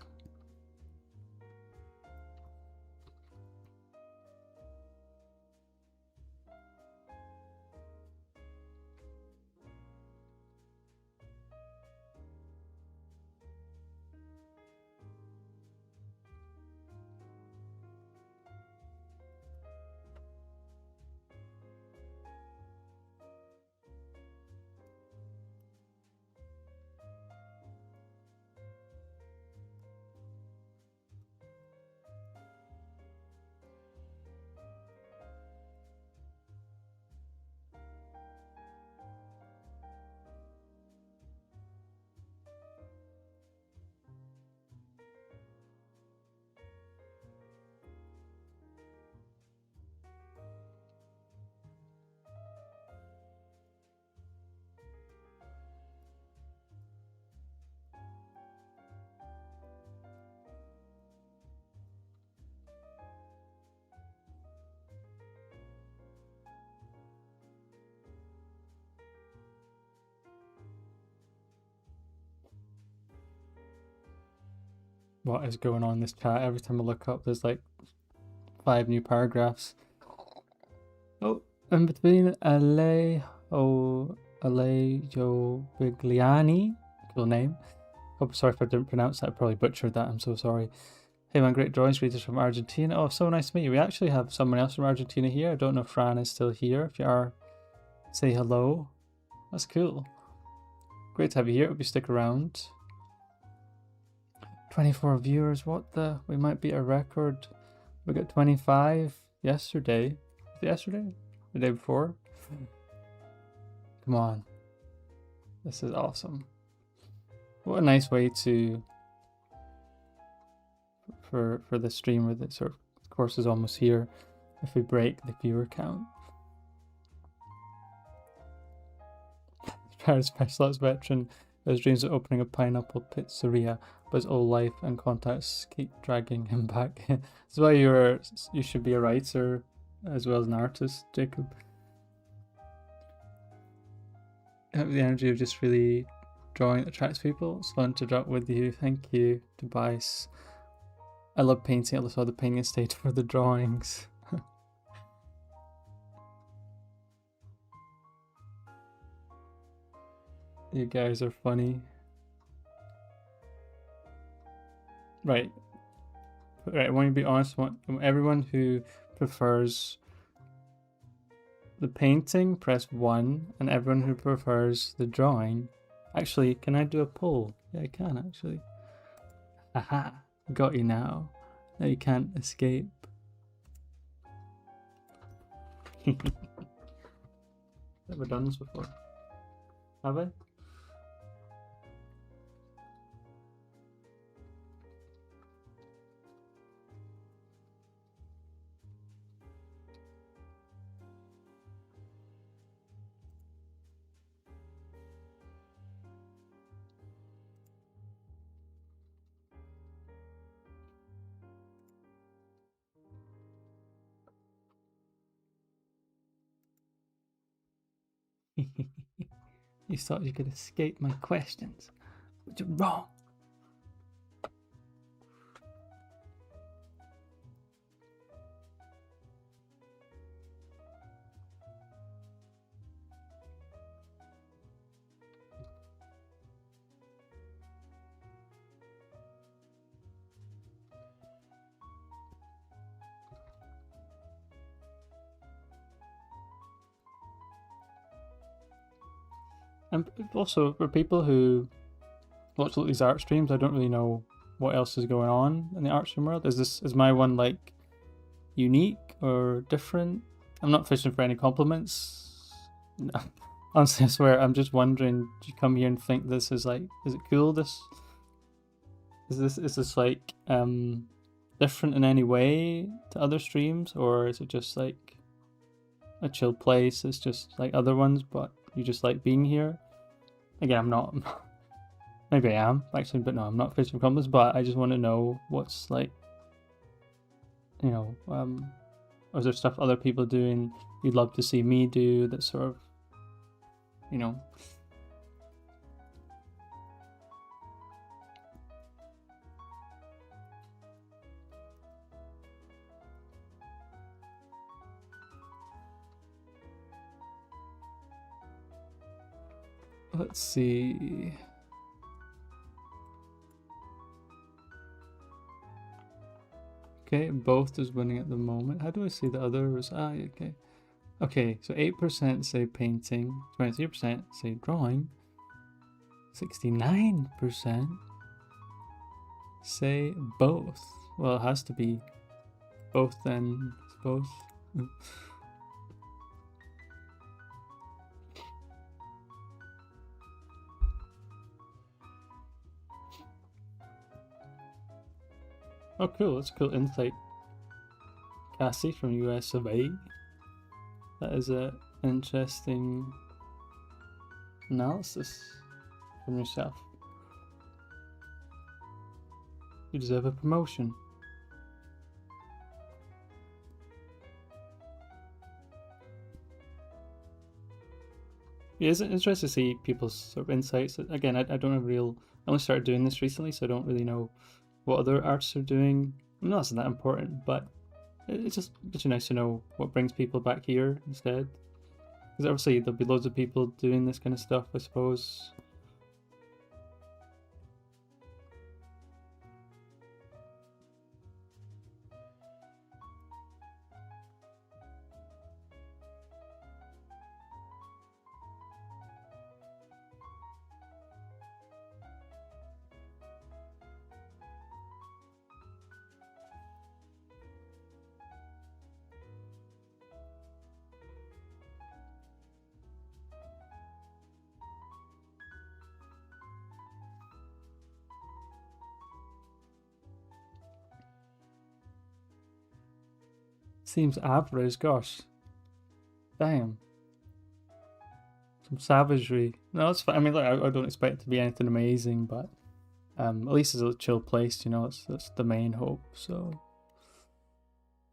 What is going on in this chat? Every time I look up, there's like 5 new paragraphs. Oh, in between Alejo Bigliani, cool name. Hope sorry if I didn't pronounce that. I probably butchered that. I'm so sorry. Hey man, great drawings. Readers from Argentina. Oh, so nice to meet you. We actually have someone else from Argentina here. I don't know if Fran is still here. If you are, say hello. That's cool. Great to have you here. Hope you stick around. 24 viewers. What the? We might beat a record. We got 25 yesterday. Was it yesterday? The day before? Come on. This is awesome. What a nice way to for the stream, where the sort of course is almost here, if we break the viewer count. Paris Specialist veteran has dreams of opening a pineapple pizzeria, but his old life and contacts keep dragging him back. That's why you should be a writer as well as an artist, Jacob. The energy of just really drawing attracts people. It's fun to draw with you. Thank you, Tobias. I love painting. I saw the painting stage for the drawings. You guys are funny. Right. I want to be honest. Everyone who prefers the painting, press 1, and everyone who prefers the drawing. Actually, can I do a poll? Yeah, I can actually. Haha, got you now. Now you can't escape. Never done this before. Have I? You thought you could escape my questions, but you're wrong. And also, for people who watch these art streams, I don't really know what else is going on in the art stream world. Is my one like unique or different? I'm not fishing for any compliments. No. Honestly, I swear, I'm just wondering, do you come here and think this is like, is it cool? Is this like different in any way to other streams, or is it just like a chill place? It's just like other ones, but you just like being here? Again, I'm not. Maybe I am actually, but no, I'm not fishing for compliments. But I just want to know what's like, you know, or is there stuff other people doing you'd love to see me do that sort of, you know. Let's see. Okay, both is winning at the moment. How do I see the others? Okay. Okay, so 8% say painting, 23% say drawing, 69% say both. Well, it has to be both then, I suppose. Oh, cool. That's a cool insight. Cassie from US of A. That is an interesting analysis from yourself. You deserve a promotion. Yeah, it's interesting to see people's sort of insights. Again, I don't have real. I only started doing this recently, so I don't really know what other artists are doing. I mean, that's not that important, but it's just nice to know what brings people back here instead. Because obviously there'll be loads of people doing this kind of stuff, I suppose. Seems average, gosh. Damn. Some savagery. No, it's fine. I mean, like, I don't expect it to be anything amazing, but at least it's a chill place, you know, that's the main hope, so.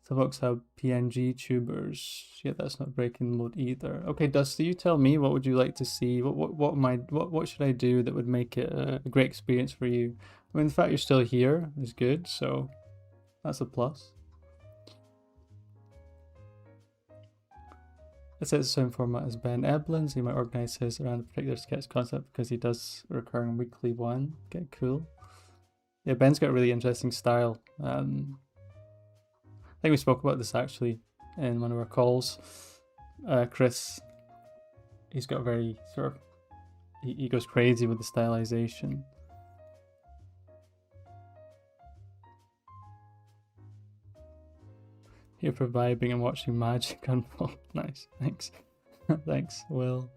Some folks have PNG tubers. Yeah, that's not breaking mode either. Okay, Dusty, you tell me, what would you like to see? What should I do that would make it a great experience for you? I mean, the fact you're still here is good, so that's a plus. It says the same format as Ben Eblin, so he might organize his around a particular sketch concept because he does a recurring weekly one. Okay, cool. Yeah, Ben's got a really interesting style. I think we spoke about this actually in one of our calls. Chris, he's got a very sort of, he goes crazy with the stylization. Here for vibing and watching magic unfold. Nice, thanks. Thanks, Will.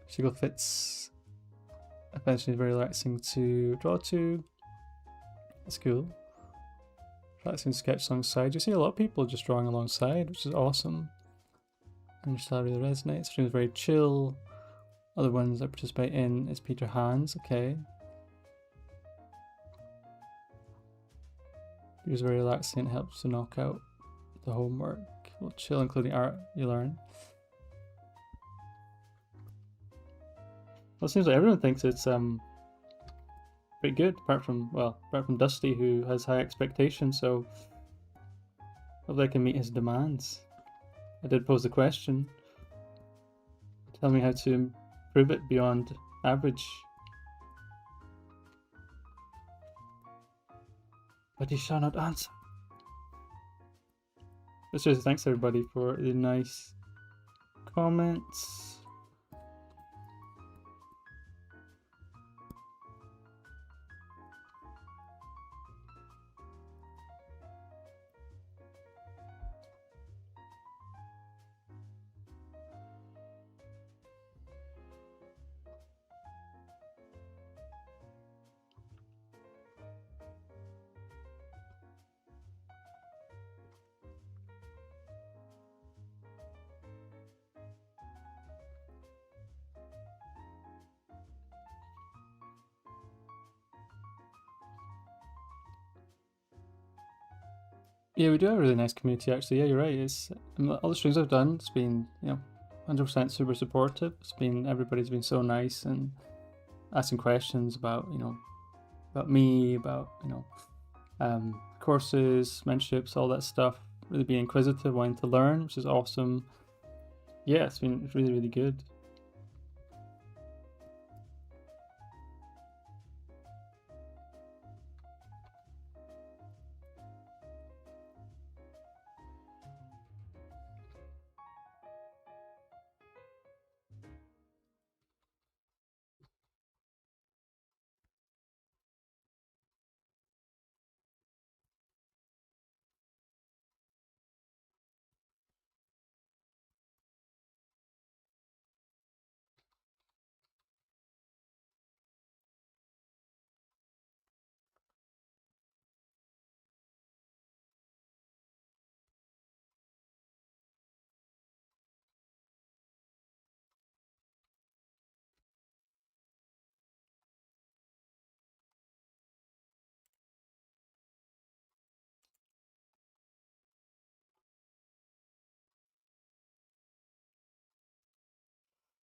Shiggle fits eventually very relaxing to draw to. That's cool. Relaxing sketch alongside. You see a lot of people just drawing alongside, which is awesome. And your style really resonates. Stream's very chill. Other ones I participate in is Peter Hans. Okay. It was very relaxing. It helps to knock out the homework. Well, chill, including art you learn. Well, it seems like everyone thinks it's pretty good, apart from Dusty, who has high expectations. So hopefully I can meet his demands. I did pose the question. Tell me how to improve it beyond average. But he shall not answer. But seriously, thanks everybody for the nice comments. Yeah, we do have a really nice community actually. Yeah, you're right. It's all the streams I've done, it's been, 100% super supportive. Everybody's been so nice and asking questions about, about me, about, courses, mentorships, all that stuff. Really being inquisitive, wanting to learn, which is awesome. Yeah, it's been really, really good.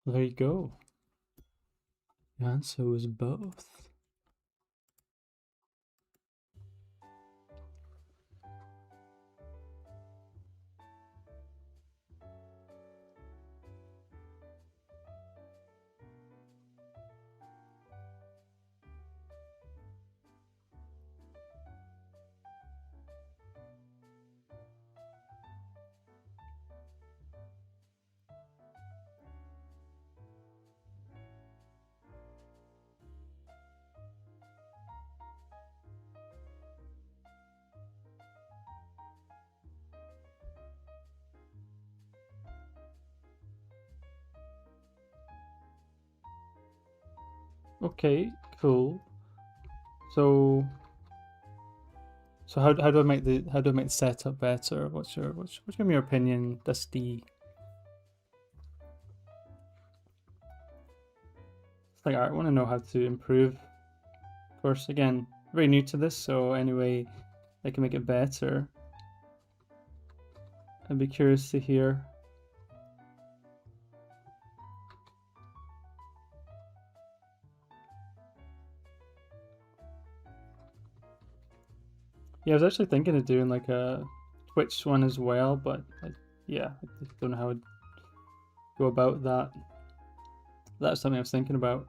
There you go. The answer was both. Okay, cool. So how do I make the setup better? What's your opinion, Dusty? It's like I want to know how to improve. Of course, again, very new to this, so anyway, I can make it better. I'd be curious to hear. Yeah, I was actually thinking of doing like a Twitch one as well, but yeah, I just don't know how I'd go about that. That's something I was thinking about.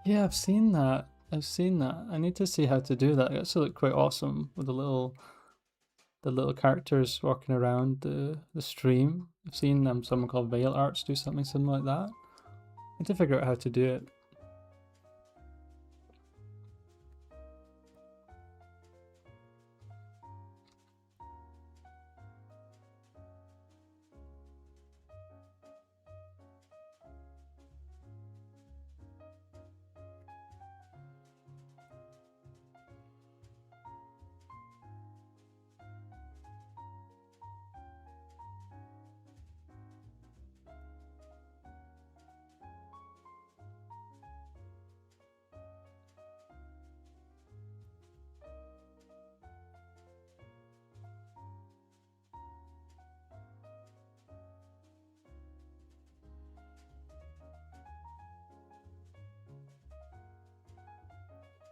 Yeah, I've seen that. I've seen that. I need to see how to do that. It actually looked quite awesome with the little characters walking around the stream. I've seen someone called Veil Arts do something similar like that. I need to figure out how to do it.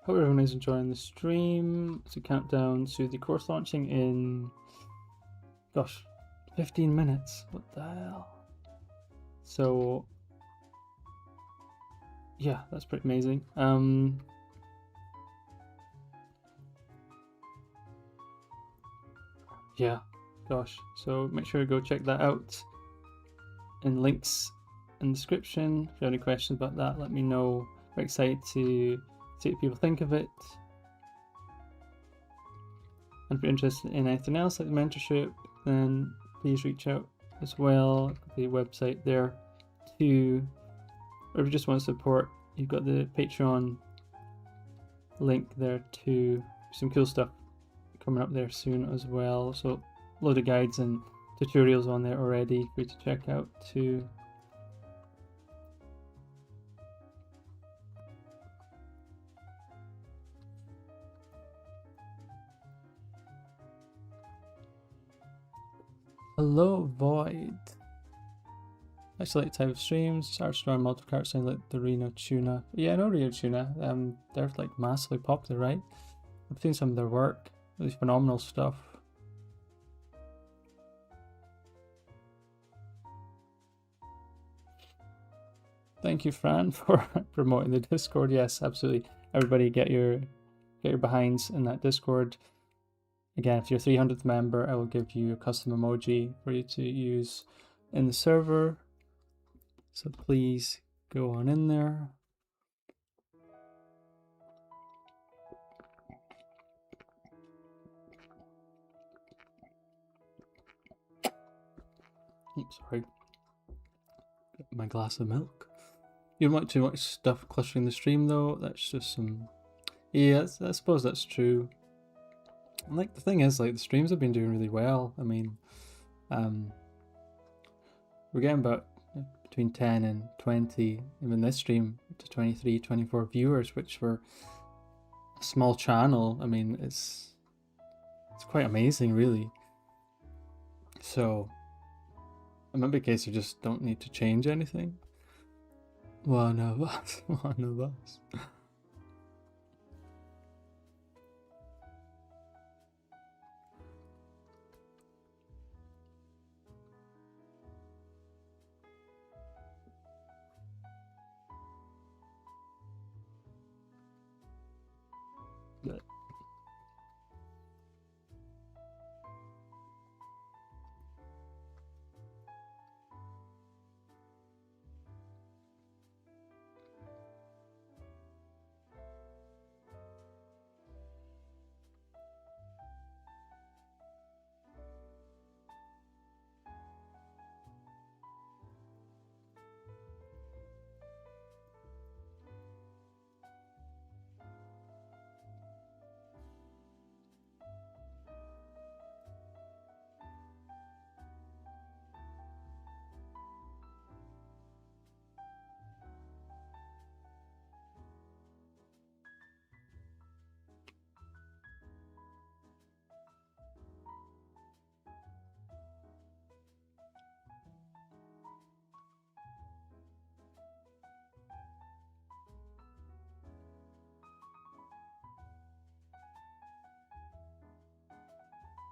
Hope everyone is enjoying the stream. It's a countdown to the course launching in, gosh, 15 minutes. What the hell? So, yeah, that's pretty amazing. Yeah, gosh. So make sure to go check that out. And links in the description. If you have any questions about that, let me know. We're excited to see what people think of it. And if you're interested in anything else like the mentorship, then please reach out as well. The website there too. Or if you just want to support, you've got the Patreon link there too. Some cool stuff coming up there soon as well. So a load of guides and tutorials on there already for you to check out too. Hello, Void. I actually like the type of streams. Hearthstone multi-cart sounds like the Reno Tuna. Yeah, I know Reno Tuna. They're like massively popular, right? I've seen some of their work. Really phenomenal stuff. Thank you, Fran, for promoting the Discord. Yes, absolutely. Everybody, get your behinds in that Discord. Again, if you're 300th member, I will give you a custom emoji for you to use in the server. So please go on in there. Oops, sorry. Get my glass of milk. You don't want too much stuff clustering the stream though. That's just some. Yeah, I suppose that's true. And like the thing is, like the streams have been doing really well. I mean, we're getting about between 10 and 20, even this stream, to 23, 24 viewers, which for a small channel, I mean, it's It's quite amazing, really. So it might be a case you just don't need to change anything. One of us, one of us.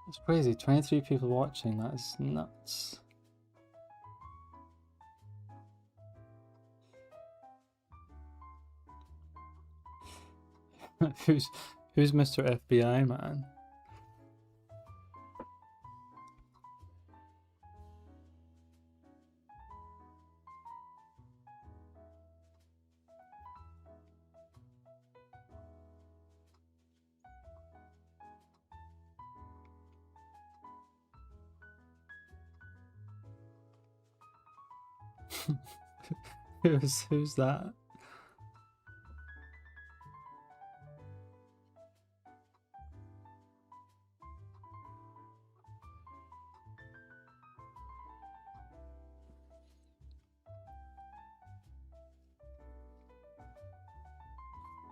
It's crazy, 23 people watching, that is nuts. who's Mr. FBI man? Who's that?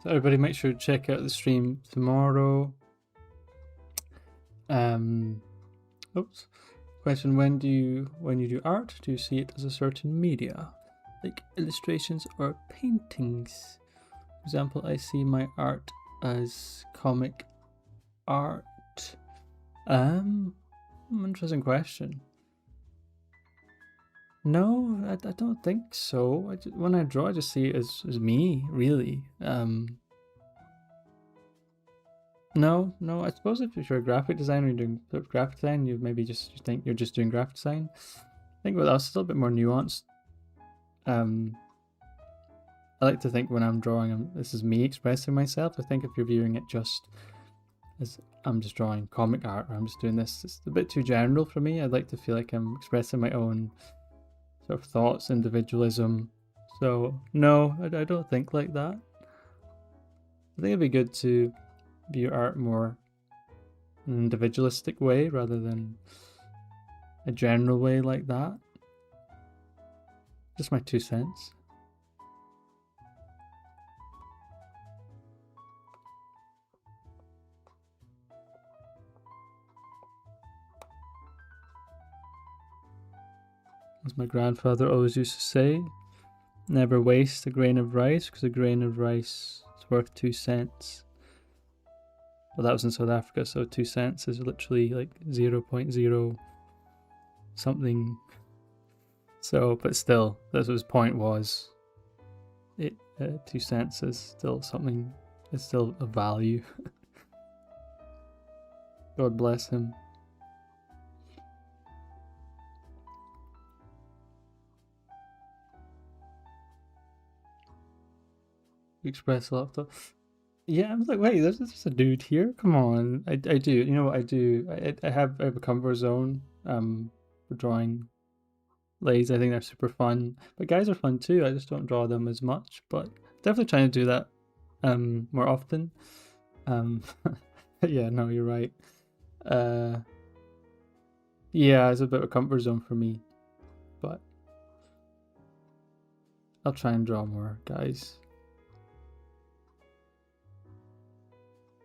So everybody make sure to check out the stream tomorrow. Oops. Question, when you do art, do you see it as a certain media? Like illustrations or paintings? For example, I see my art as comic art. Interesting question. No, I don't think so. When I draw, I just see it as me, really. No, I suppose if you're a graphic designer, you're doing graphic design, you maybe you think you're just doing graphic design. I think with us, it's a little bit more nuanced. I like to think when I'm drawing, this is me expressing myself. I think if you're viewing it just as I'm just drawing comic art, or I'm just doing this, it's a bit too general for me. I'd like to feel like I'm expressing my own sort of thoughts, individualism. So no, I don't think like that. I think it'd be good to view art more in an individualistic way rather than a general way like that. Just my 2 cents. As my grandfather always used to say, never waste a grain of rice because a grain of rice is worth 2 cents. Well, that was in South Africa, so 2 cents is literally like 0.0 something. So, but still, that's what his point was. 2 cents is still something, it's still a value. God bless him. Express a lot of stuff. Yeah, I was like, wait, there's just a dude here? Come on. I do. You know what I do? I have a comfort zone for drawing lays. I think they're super fun. But guys are fun too. I just don't draw them as much. But definitely trying to do that more often. Yeah, no, you're right. Yeah, it's a bit of a comfort zone for me. But I'll try and draw more, guys.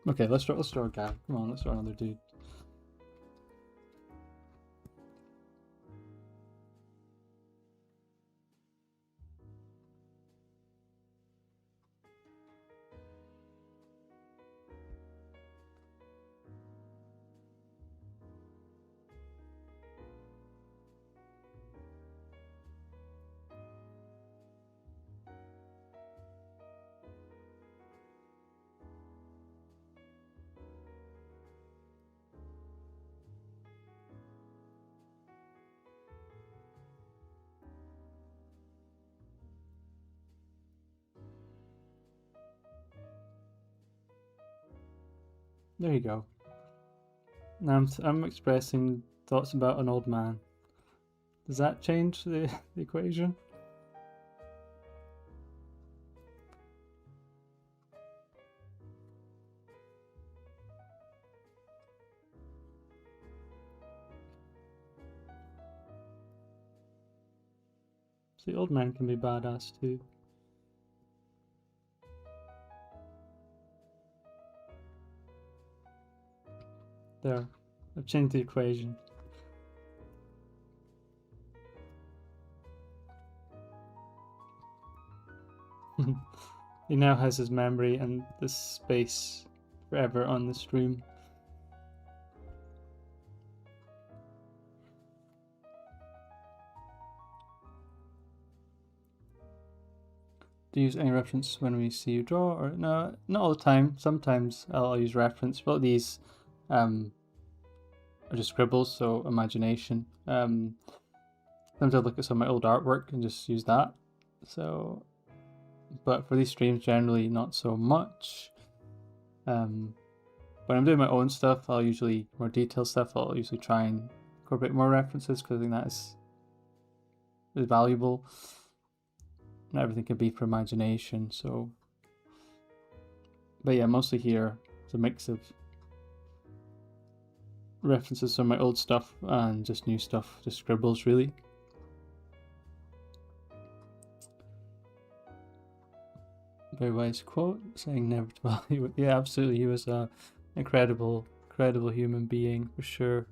Okay, let's draw a guy. Come on, let's draw another dude. There you go. Now I'm expressing thoughts about an old man. Does that change the equation? So the old man can be badass too. There, I've changed the equation. He now has his memory and the space forever on the stream. Do you use any reference when we see you draw? Or no, not all the time. Sometimes I'll use reference, but these are just scribbles, so imagination. Sometimes I'll look at some of my old artwork and just use that. So, but for these streams, generally not so much. When I'm doing my own stuff, I'll usually more detailed stuff. I'll usually try and incorporate more references because I think that is valuable. Not everything can be for imagination, so. But yeah, mostly here it's a mix of references from my old stuff and just new stuff, just scribbles really. Very wise quote saying never to value. Yeah, absolutely. He was a incredible human being for sure.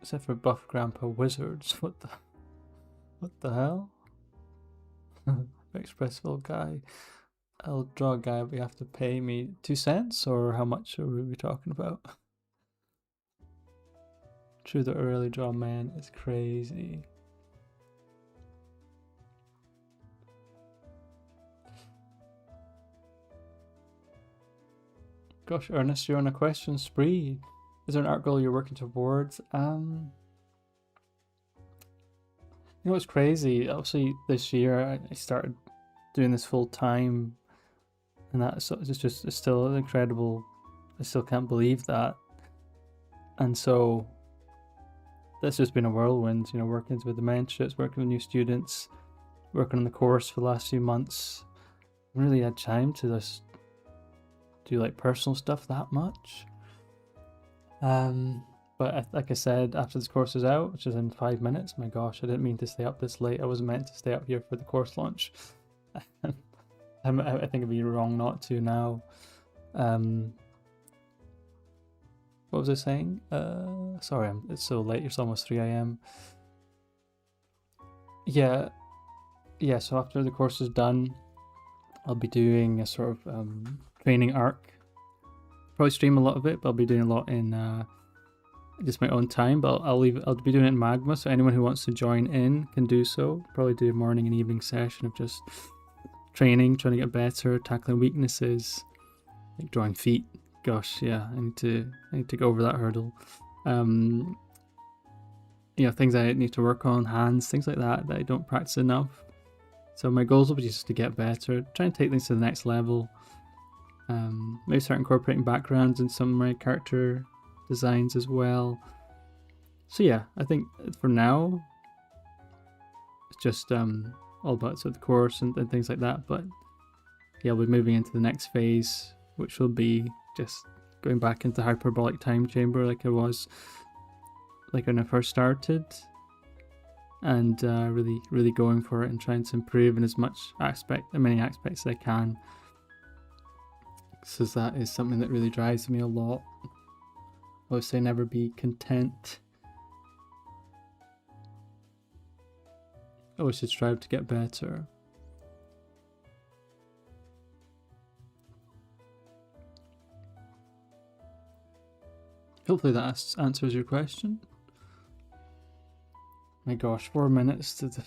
Except for buff grandpa wizards. What the hell? Expressive guy. I'll draw a guy, but you have to pay me 2 cents, or how much are we talking about? True, the early draw man is crazy. Gosh, Ernest, you're on a question spree. Is there an art goal you're working towards? You know what's crazy? Obviously, this year I started doing this full time, and it's still incredible. I still can't believe that. And so, that's just been a whirlwind. You know, working with dementia, working with new students, working on the course for the last few months. I haven't really had time to just do like personal stuff that much. But like I said, after this course is out, which is in 5 minutes, my gosh, I didn't mean to stay up this late. I wasn't meant to stay up here for the course launch. I think it'd be wrong not to now. What was I saying? Sorry, it's so late. It's almost 3 a.m. Yeah. So after the course is done, I'll be doing a sort of training arc. Probably stream a lot of it, but I'll be doing a lot in just my own time. But I'll be doing it in Magma, so anyone who wants to join in can do so. Probably do a morning and evening session of just training, trying to get better, tackling weaknesses, like drawing feet. Gosh, yeah, I need to go over that hurdle. You know, things I need to work on, hands, things like that I don't practice enough. So my goals will be just to get better, try and take things to the next level. Maybe start incorporating backgrounds in some of my character designs as well. So yeah, I think for now it's just all about sort of the course and things like that. But yeah, we'll be moving into the next phase, which will be just going back into hyperbolic time chamber like I was like when I first started, and really going for it and trying to improve in as many aspects as I can. So that is something that really drives me a lot. I always say never be content. Always should strive to get better. Hopefully that answers your question. My gosh, 4 minutes to the...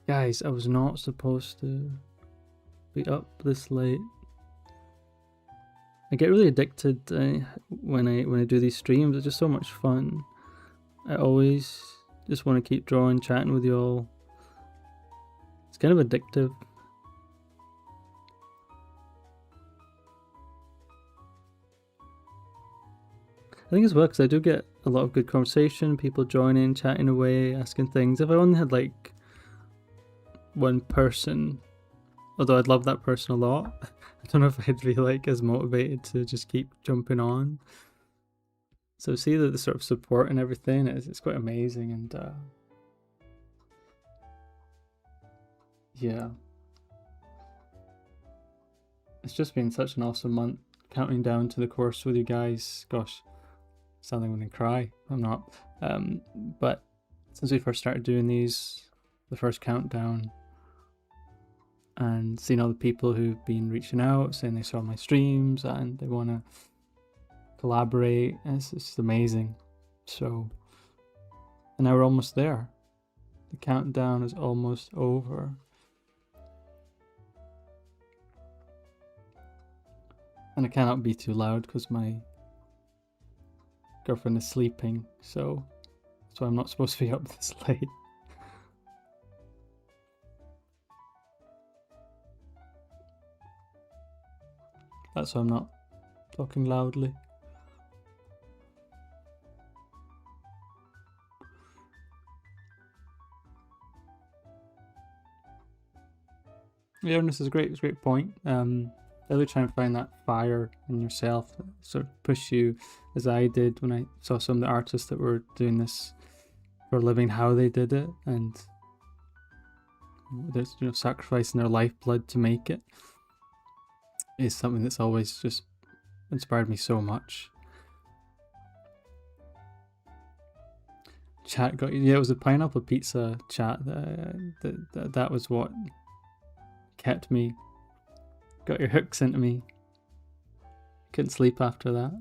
Guys, I was not supposed to be up this late. I get really addicted when I do these streams. It's just so much fun. I always just want to keep drawing, chatting with you all. It's kind of addictive. think as well, because I do get a lot of good conversation, people joining, chatting away, asking things. If I only had like one person, although I'd love that person a lot, I don't know if I'd be like as motivated to just keep jumping on. So see the sort of support and everything, it's quite amazing. And yeah, it's just been such an awesome month, counting down to the course with you guys. Gosh, sounding when I cry. I'm not. But since we first started doing these, the first countdown, and seeing all the people who've been reaching out, saying they saw my streams and they want to collaborate, it's just amazing. So, and now we're almost there. The countdown is almost over. And I cannot be too loud because my girlfriend is sleeping, so I'm not supposed to be up this late. That's why I'm not talking loudly. Yeah, and this is a great point. Really try and find that fire in yourself, sort of push you, as I did when I saw some of the artists that were doing this for a living, how they did it, and there's, you know, sacrificing their lifeblood to make it, is something that's always just inspired me so much. Chat got you. Yeah, it was a pineapple pizza chat that was what kept me. Got your hooks into me. Couldn't sleep after that.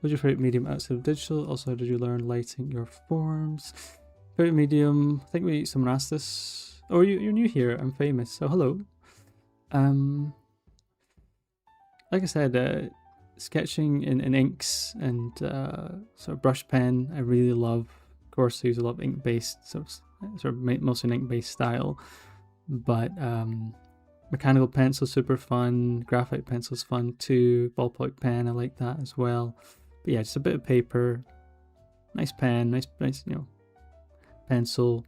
What's your favorite medium outside of digital? Also, how did you learn lighting your forms? Favorite medium? I think someone asked this. Oh, you're new here. I'm famous. So hello. Like I said, sketching in inks and sort of brush pen, I really love. Of course, I use a lot of ink-based, sort of mostly an ink-based style, but mechanical pencil, super fun. Graphite pencil's fun too. Ballpoint pen, I like that as well. But yeah, just a bit of paper, nice pen, nice, you know, pencil.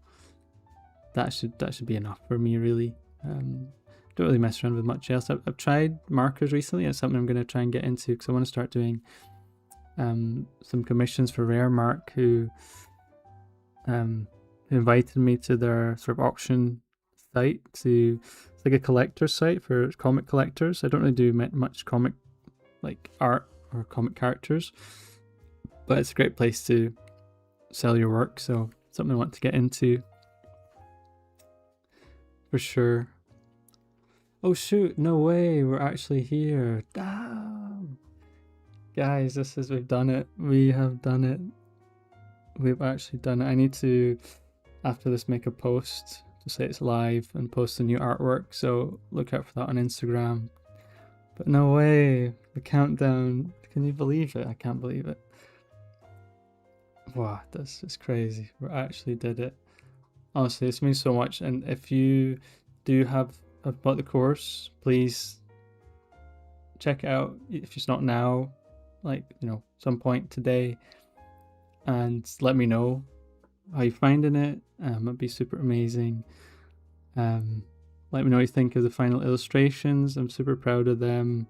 That should be enough for me, really. Don't really mess around with much else. I've tried markers recently. It's something I'm going to try and get into because I want to start doing some commissions for Raremark, who invited me to their sort of auction site. It's like a collector site for comic collectors. I don't really do much comic like art or comic characters, but it's a great place to sell your work. So something I want to get into for sure. Oh shoot, no way, we're actually here. Damn. Guys, we've done it. We have done it. We've actually done it. I need to, after this, make a post to say it's live and post the new artwork, so look out for that on Instagram. But no way, the countdown. Can you believe it? I can't believe it. Wow, that's just crazy. We actually did it. Honestly, this means so much. And if you do have bought the course, please check it out. If it's not now, like, you know, some point today, and let me know how you're finding it. It'd be super amazing. Let me know what you think of the final illustrations. I'm super proud of them.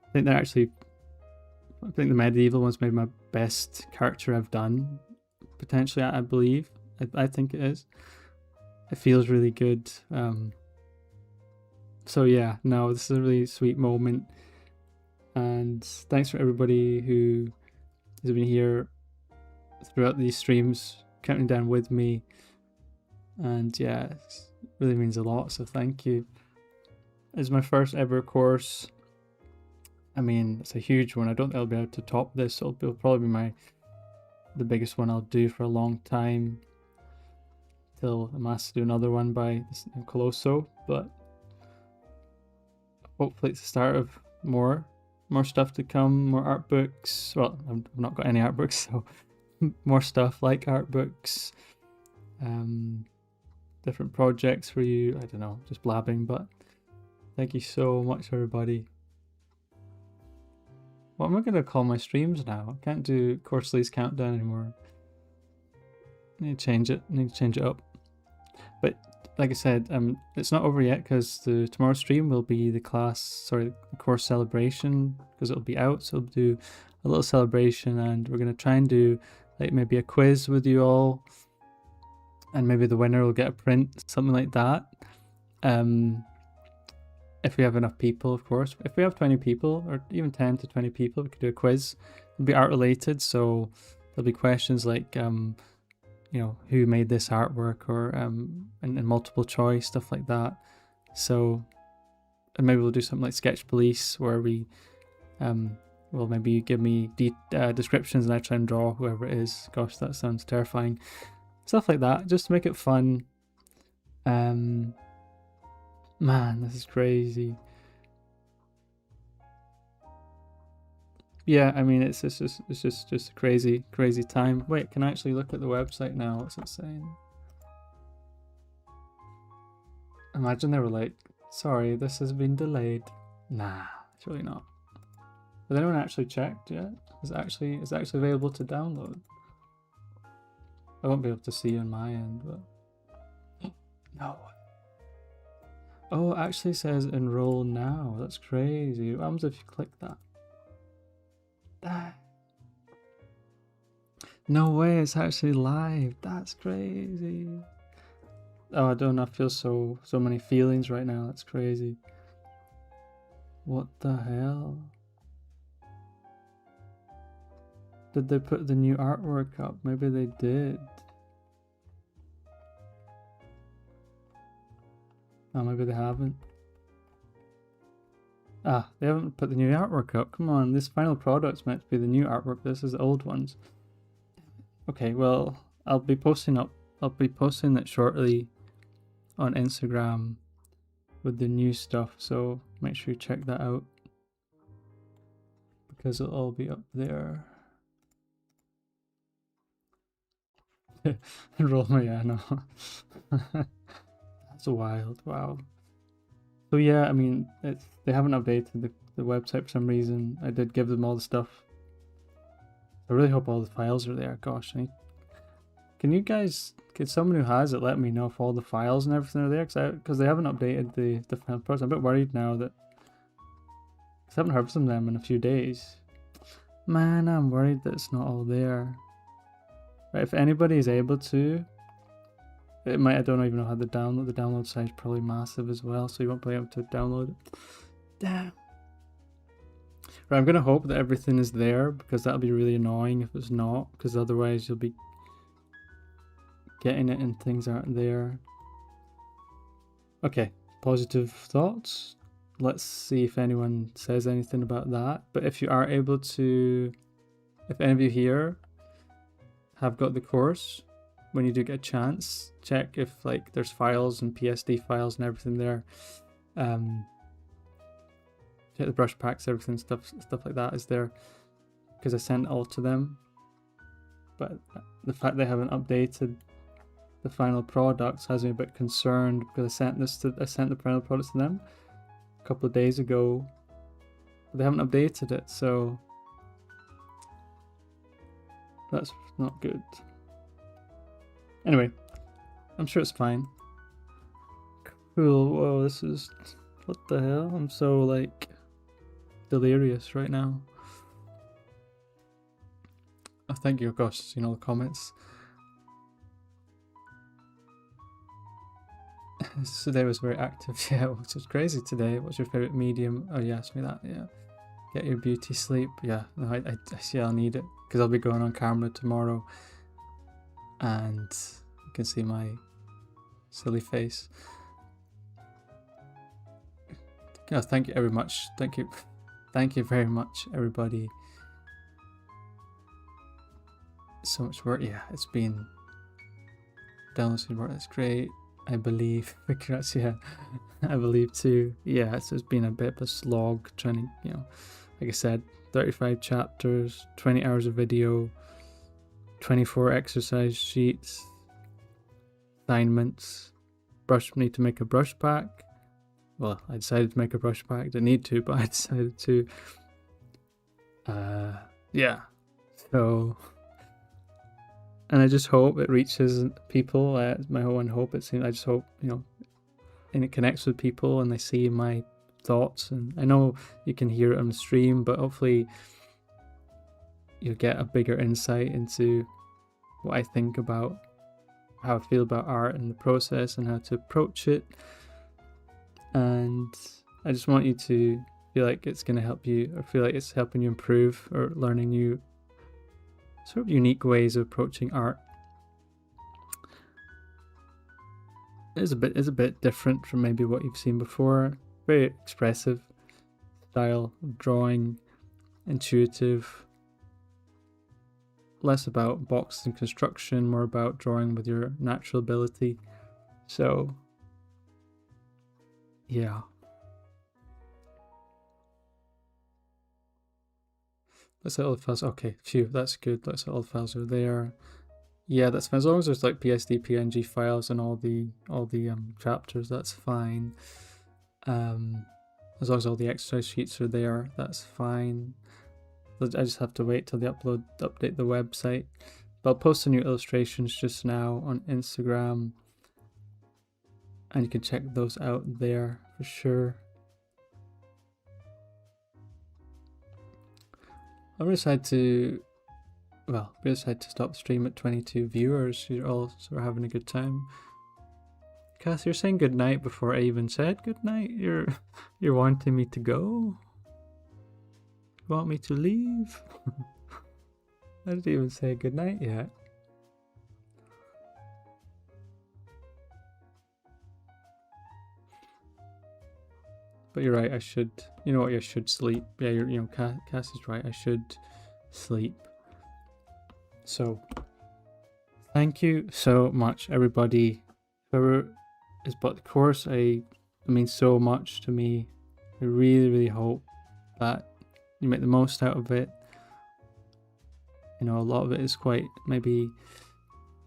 I think the medieval one's maybe my best character I've done, potentially. I believe. I think it is. It feels really good. So yeah, no, this is a really sweet moment, and thanks for everybody who has been here throughout these streams, counting down with me. And yeah, it really means a lot, so thank you. It's my first ever course. I mean, it's a huge one. I don't think I'll be able to top this. It'll probably be the biggest one I'll do for a long time, till I'm asked to do another one by Colosso. But hopefully it's the start of more stuff to come, more art books. Well, I've not got any art books, so more stuff like art books, different projects for you. I don't know, just blabbing, but thank you so much, everybody. What am I gonna call my streams now? I can't do Course Countdown anymore. I need to change it. Up. But like I said, it's not over yet because the tomorrow's stream will be the course celebration because it'll be out. So we'll do a little celebration, and we're gonna try and do like maybe a quiz with you all, and maybe the winner will get a print, something like that. If we have enough people, of course. If we have 20 people, or even 10 to 20 people, we could do a quiz. It'll be art related, so there'll be questions like, you know, who made this artwork, or and multiple choice, stuff like that. So, and maybe we'll do something like Sketch Police, where we, well, maybe you give me descriptions and I try and draw whoever it is. Gosh, that sounds terrifying. Stuff like that, just to make it fun. Man, this is crazy. Yeah, I mean, it's just a crazy time. Wait, can I actually look at the website now? What's it saying? Imagine they were like, sorry, this has been delayed. Nah, it's really not. Has anyone actually checked yet? Is it actually available to download? I won't be able to see on my end, but no. Oh, it actually says enroll now. That's crazy. What happens if you click that? No way, it's actually live. That's crazy. Oh, I don't know. I feel so many feelings right now. That's crazy. What the hell? Did they put the new artwork up? Maybe they did. Oh, maybe they haven't. Ah, they haven't put the new artwork up. Come on, this final product's meant to be the new artwork. This is the old ones. Okay, well, I'll be posting it shortly on Instagram with the new stuff, so make sure you check that out because it'll all be up there. Roll my ano. That's wild. Wow. So yeah, I mean, they haven't updated the website for some reason. I did give them all the stuff. I really hope all the files are there. Gosh, could someone who has it let me know if all the files and everything are there? Because they haven't updated the final product. I'm a bit worried now that, because I haven't heard from them in a few days. Man, I'm worried that it's not all there. Right, if anybody is able to, it might, I don't even know how to download. The download size is probably massive as well, so you won't be able to download it. Damn. Right, I'm gonna hope that everything is there, because that'll be really annoying if it's not, because otherwise you'll be getting it and things aren't there. Okay, positive thoughts. Let's see if anyone says anything about that. But if you are able to, if any of you here have got the course, when you do get a chance, check if like there's files and PSD files and everything there. Check the brush packs, everything, stuff like that is there, because I sent it all to them. But the fact they haven't updated the final products has me a bit concerned, because I sent the final products to them a couple of days ago, but they haven't updated it, so that's not good. Anyway, I'm sure it's fine. Cool. Whoa, this is, what the hell? I'm so like delirious right now. Oh, thank you. Gosh, you know, the comments. Today was very active, yeah, which is crazy today. What's your favorite medium? Oh, you asked me that, yeah. Get your beauty sleep. Yeah, no, I see I'll need it, because I'll be going on camera tomorrow and you can see my silly face. Yeah, thank you very much. Thank you very much, everybody. So much work. Yeah, it's been downloading work. That's great. I believe. Yeah, I believe too. Yeah, so it's been a bit of a slog trying to, you know, like I said, 35 chapters, 20 hours of video, 24 exercise sheets, assignments, need to make a brush pack. Well, I decided to make a brush pack. Didn't need to, but I decided to. Yeah. So, and I just hope it reaches people. My one hope. I just hope, you know, and it connects with people and they see my thoughts. And I know you can hear it on the stream, but hopefully you'll get a bigger insight into what I think about, how I feel about art and the process and how to approach it. And I just want you to feel like it's going to help you, or feel like it's helping you improve or learning new sort of unique ways of approaching art. It's a bit different from maybe what you've seen before. Very expressive style of drawing, intuitive, less about box and construction, more about drawing with your natural ability. So yeah. Let's say all the files. Okay, phew, that's good. Let's say all the files are there. Yeah, that's fine. As long as there's like PSD, PNG files and all the chapters, that's fine. As long as all the exercise sheets are there, that's fine. I just have to wait till they update the website. But I'll post the new illustrations just now on Instagram, and you can check those out there for sure. I decided to stop the stream at 22 viewers. You're all sort of having a good time. Cass, you're saying good night before I even said good night. You're wanting me to go? You want me to leave? I didn't even say good night yet. But you're right, I should, you know what, I should sleep. Yeah, you know, Cass is right, I should sleep. So, thank you so much, everybody. Whoever has bought the course, it means so much to me. I really, really hope that you make the most out of it. You know, a lot of it is quite, maybe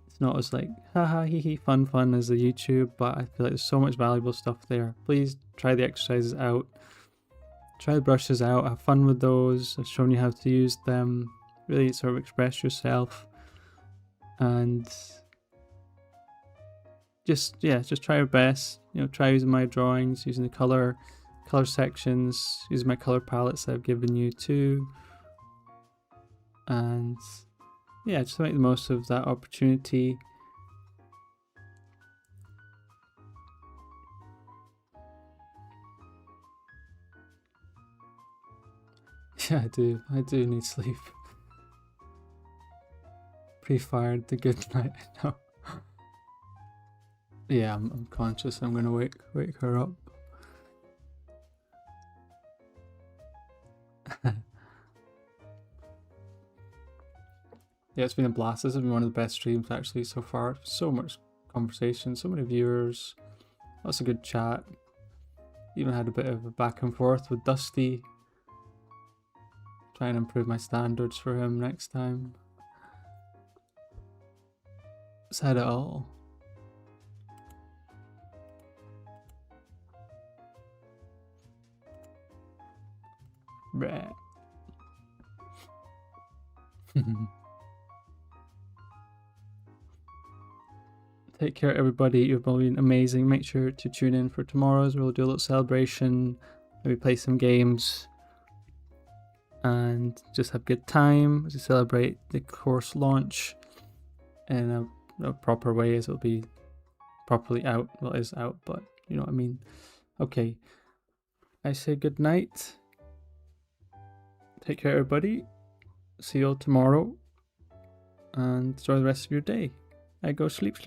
it's not as like haha hee hee fun as the YouTube, but I feel like there's so much valuable stuff there. Please try the exercises out, try the brushes out, have fun with those. I've shown you how to use them, really sort of express yourself, and just try your best. You know, try using my drawings, using the color sections, using my color palettes that I've given you too, and yeah, just make the most of that opportunity. Yeah, I do need sleep. Pre-fired the good night. No. Yeah, I'm conscious. I'm gonna wake her up. Yeah, it's been a blast. This has been one of the best streams actually so far. So much conversation, so many viewers, lots of good chat. Even had a bit of a back and forth with Dusty. Try and improve my standards for him next time. Said it all. Bleh. Take care, everybody. You've been amazing. Make sure to tune in for tomorrow's. We'll do a little celebration, maybe play some games, and just have a good time as we celebrate the course launch in a proper way, as it'll be properly out. Well, it is out, but you know what I mean. Okay, I say good night. Take care, everybody. See you all tomorrow, and enjoy the rest of your day. I go sleep.